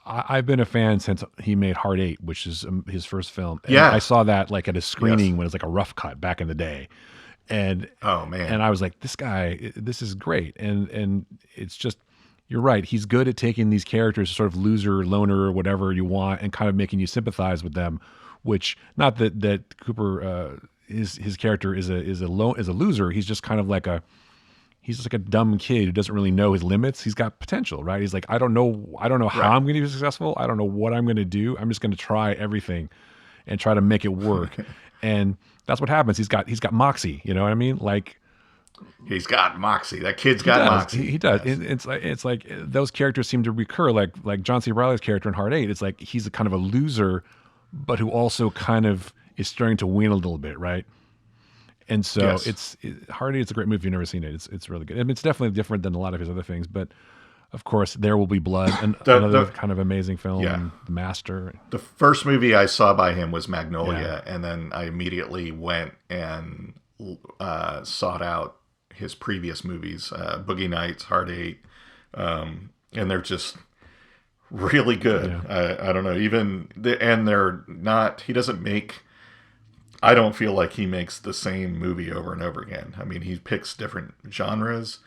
I've been a fan since he made Heart 8, which is his first film. And I saw that like at a screening when it was like a rough cut back in the day, and oh man, and I was like, this is great, and it's just. You're right. He's good at taking these characters, sort of loser, loner, or whatever you want, and kind of making you sympathize with them. Which, not that Cooper, his character is a loser. He's just kind of like he's just like a dumb kid who doesn't really know his limits. He's got potential, right? He's like, I don't know how I'm going to be successful. I don't know what I'm going to do. I'm just going to try everything and try to make it work. And that's what happens. He's got moxie. You know what I mean? Like.
He's got moxie. That kid's got moxie.
He does. Yes. It's like those characters seem to recur. Like John C. Reilly's character in Heart 8. It's like he's a kind of a loser, but who also kind of is starting to win a little bit, right? And so
Yes.
Hardy. It's a great movie. If you've never seen it, it's really good. I mean, it's definitely different than a lot of his other things, but of course, There Will Be Blood, and another
The
kind of amazing film,
yeah.
and The Master.
The first movie I saw by him was
Yeah,
Magnolia, and then I immediately went and sought out his previous movies, Boogie Nights, Heart Eight, and they're just really good.
yeah.
I don't know, and they're not. He doesn't make. I don't feel like he makes the same movie over and over again. I mean, he picks different genres,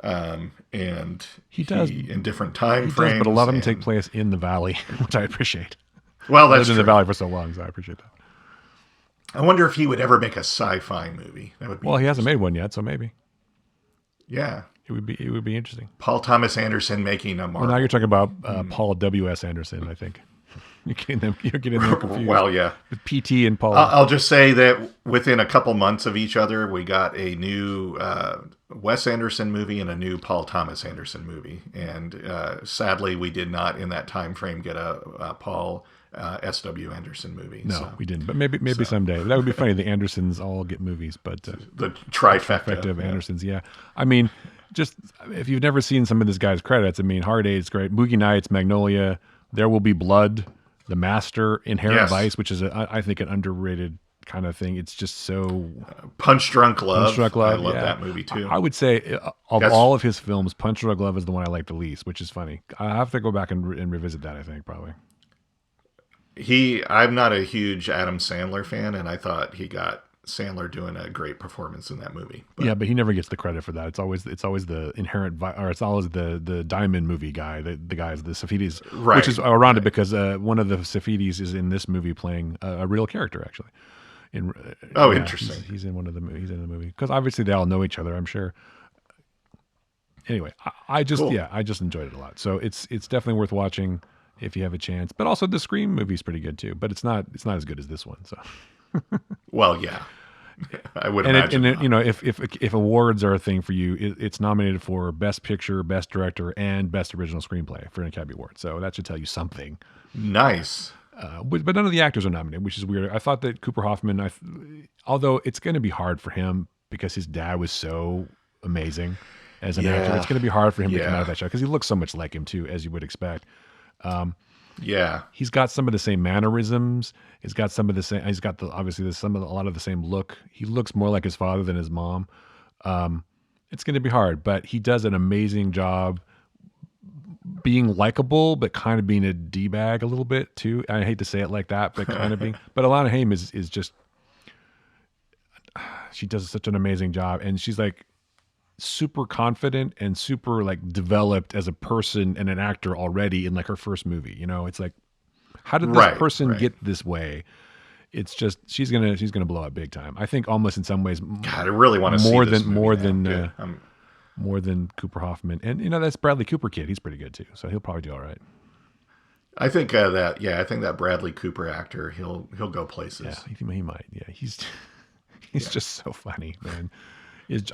and
He does.
in different time
He does, but a lot
frames.
of them take
And
place in the valley, which I appreciate.
well,
I lived
that's
in the
true.
valley for so long, so I appreciate that.
I wonder if he would ever make a sci-fi movie. That would be
Well, he hasn't made
interesting.
one yet, so maybe
Yeah,
it would be interesting.
Paul Thomas Anderson making a
Well, now
Marvel.
you're talking about Paul W.S. Anderson, I think. You're getting them confused.
Well, yeah.
With PT and Paul.
I'll just say that within a couple months of each other, we got a new Wes Anderson movie and a new Paul Thomas Anderson movie, and sadly, we did not in that time frame get a Paul S.W. Anderson movie.
No,
So
we didn't. But maybe someday. That would be funny. The Andersons all get movies, but
the trifecta.
effective
Yeah.
Andersons, yeah. I mean, just if you've never seen some of this guy's credits, I mean, Hard Eight's great. Boogie Nights, Magnolia, There Will Be Blood, The Master, Inherent
Yes.
Vice, which is I think an underrated kind of thing. It's just so
Punch Drunk Love.
Punch Drunk Love.
I love
yeah.
that movie too.
I would say of
That's-
all of his films, Punch Drunk Love is the one I like the least, which is funny. I have to go back and revisit that. I think probably.
I'm not a huge Adam Sandler fan, and I thought he got Sandler doing a great performance in that movie. But
Yeah, but he never gets the credit for that. It's always the or it's always the Diamond movie guy, the guys, the Safidis,
Right,
which is ironic because one of the Safidis is in this movie playing a real character actually. In
Oh,
yeah,
interesting.
He's in one of the he's in the movie because obviously they all know each other. I'm sure. Anyway, I just
Cool.
I just enjoyed it a lot. So it's definitely worth watching if you have a chance. But also the Scream movie's pretty good too. But it's not as good as this one. So.
Well, yeah, I would
And
imagine.
you know, if awards are a thing for you, it's nominated for Best Picture, Best Director, and Best Original Screenplay for an Academy Award. So that should tell you something.
Nice.
But none of the actors are nominated, which is weird. I thought that Cooper Hoffman, although it's going to be hard for him because his dad was so amazing as an actor, it's going to be hard for him to come out of that show because he looks so much like him too, as you would expect.
Yeah.
He's got some of the same mannerisms. He's got some of the same. He's got obviously a lot of the same look. He looks more like his father than his mom. It's going to be hard, but he does an amazing job being likable, but kind of being a d-bag a little bit too. I hate to say it like that, but kind of being. But Alana Haim is just. She does such an amazing job, and she's like super confident and super like developed as a person and an actor already in like her first movie. You know, it's like, how did this person get this way? It's just she's gonna blow up big time. I think almost in some ways.
God, I really want to see this movie
more than Cooper Hoffman, and you know that's Bradley Cooper kid. He's pretty good too, so he'll probably do all right.
I think that Bradley Cooper actor, he'll go places.
Yeah, he might. Yeah, he's just so funny, man.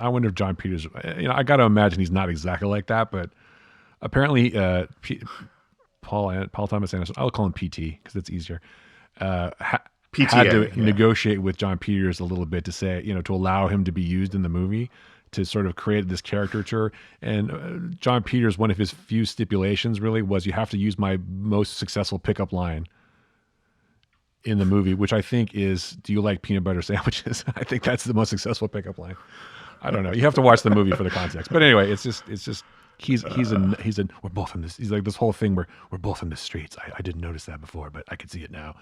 I wonder if John Peters. You know, I got to imagine he's not exactly like that, but apparently, Paul Thomas Anderson. I'll call him PT because it's easier. Had to negotiate with John Peters a little bit to say, you know, to allow him to be used in the movie to sort of create this caricature. And John Peters, one of his few stipulations really was you have to use my most successful pickup line in the movie, which I think is, do you like peanut butter sandwiches? I think that's the most successful pickup line. I don't know. You have to watch the movie for the context. But anyway, it's just he's we're both in this. He's like this whole thing where we're both in the streets. I didn't notice that before, but I could see it now.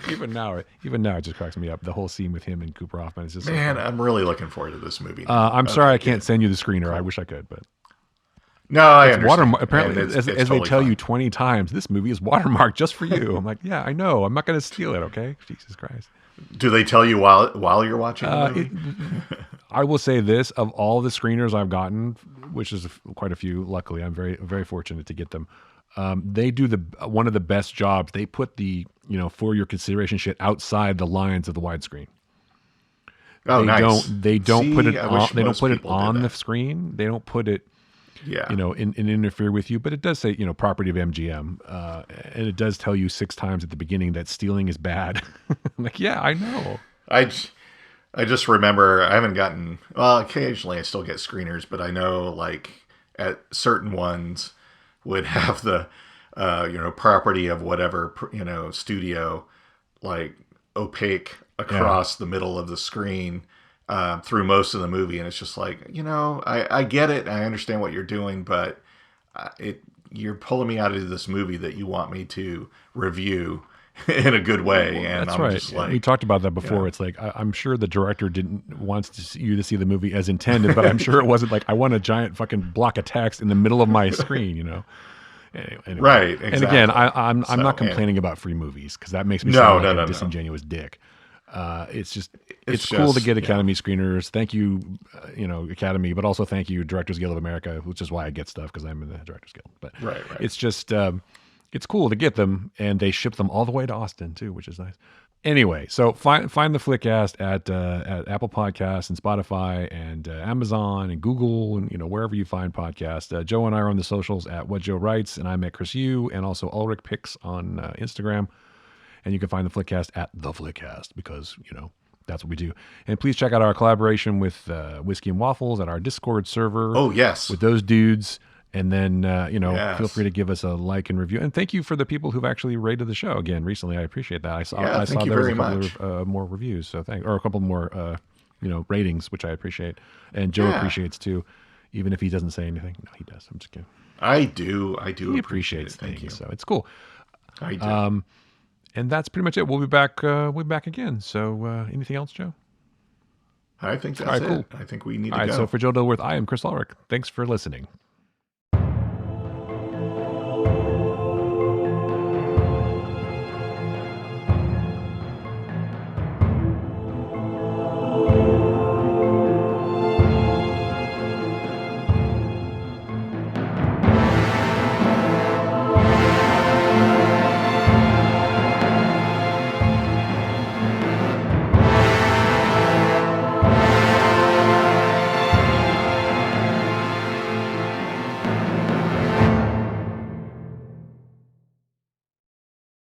Even now, it just cracks me up. The whole scene with him and Cooper Hoffman is just
Man, I'm really looking forward to this movie.
I'm sorry I can't send you the screener. I wish I could, but
no, I understand.
Apparently,
it's
as
totally
they tell
fine.
you 20 times, this movie is watermarked just for you. I'm like, yeah, I know. I'm not going to steal it. Okay, Jesus Christ.
Do they tell you while you're watching the movie?
I will say this: of all the screeners I've gotten, which is quite a few, luckily I'm very very fortunate to get them. They do one of the best jobs. They put the for your consideration shit outside the lines of the widescreen.
Oh, nice.
They don't put it on. They don't
most
put it
people do
on the
that.
screen. They don't put it.
Yeah.
And interfere with you, but it does say, property of MGM, and it does tell you 6 times at the beginning that stealing is bad. I'm like, yeah, I know.
I just remember I haven't gotten, well, occasionally I still get screeners, but I know like at certain ones would have the, property of whatever, studio like opaque
Yeah.
across the middle of the screen through most of the movie. And it's just like, I get it. I understand what you're doing, but you're pulling me out of this movie that you want me to review in a good way. And
That's
I'm
right.
just
And we
like,
talked about that before. It's like I'm sure the director didn't wants to see you to see the movie as intended, but I'm sure it wasn't like I want a giant fucking block of text in the middle of my screen, Anyway.
right,
And again,
exactly.
I'm not
So, and
complaining about free movies because that makes me sound
no,
like
no,
a
no, no.
disingenuous dick. It's just
It's
it's cool to
just,
get Academy screeners. Thank you, Academy, but also thank you Directors Guild of America, which is why I get stuff because I'm in the Directors Guild. But
right, right.
it's just it's cool to get them, and they ship them all the way to Austin too, which is nice. Anyway, so find the Flickcast at Apple Podcasts and Spotify and Amazon and Google and wherever you find podcasts. Joe and I are on the socials at What Joe Writes, and I'm at Chris Yu, and also Ulrich Picks on Instagram. And you can find the Flickcast at the Flickcast because that's what we do. And please check out our collaboration with Whiskey and Waffles at our Discord server
Oh, yes.
with those dudes. And then, feel
Yes.
free to give us a like and review. And thank you for the people who've actually rated the show again recently. I appreciate that.
Yeah,
I saw
thank you
there was a
very
couple
much.
of more reviews, so or a couple more, ratings, which I appreciate. And Joe
Yeah,
appreciates too, even if he doesn't say anything. No, he does. I'm just kidding.
I do. I do
He
appreciate it.
appreciates
Thank you.
things, so it's cool.
I do.
And that's pretty much it. We'll be back. We'll be back again. So, anything else, Joe?
I think
All
that's
right, cool.
it. I think we need
All
to
right.
go.
So for Joe Dilworth, I am Chris Ulrich. Thanks for listening.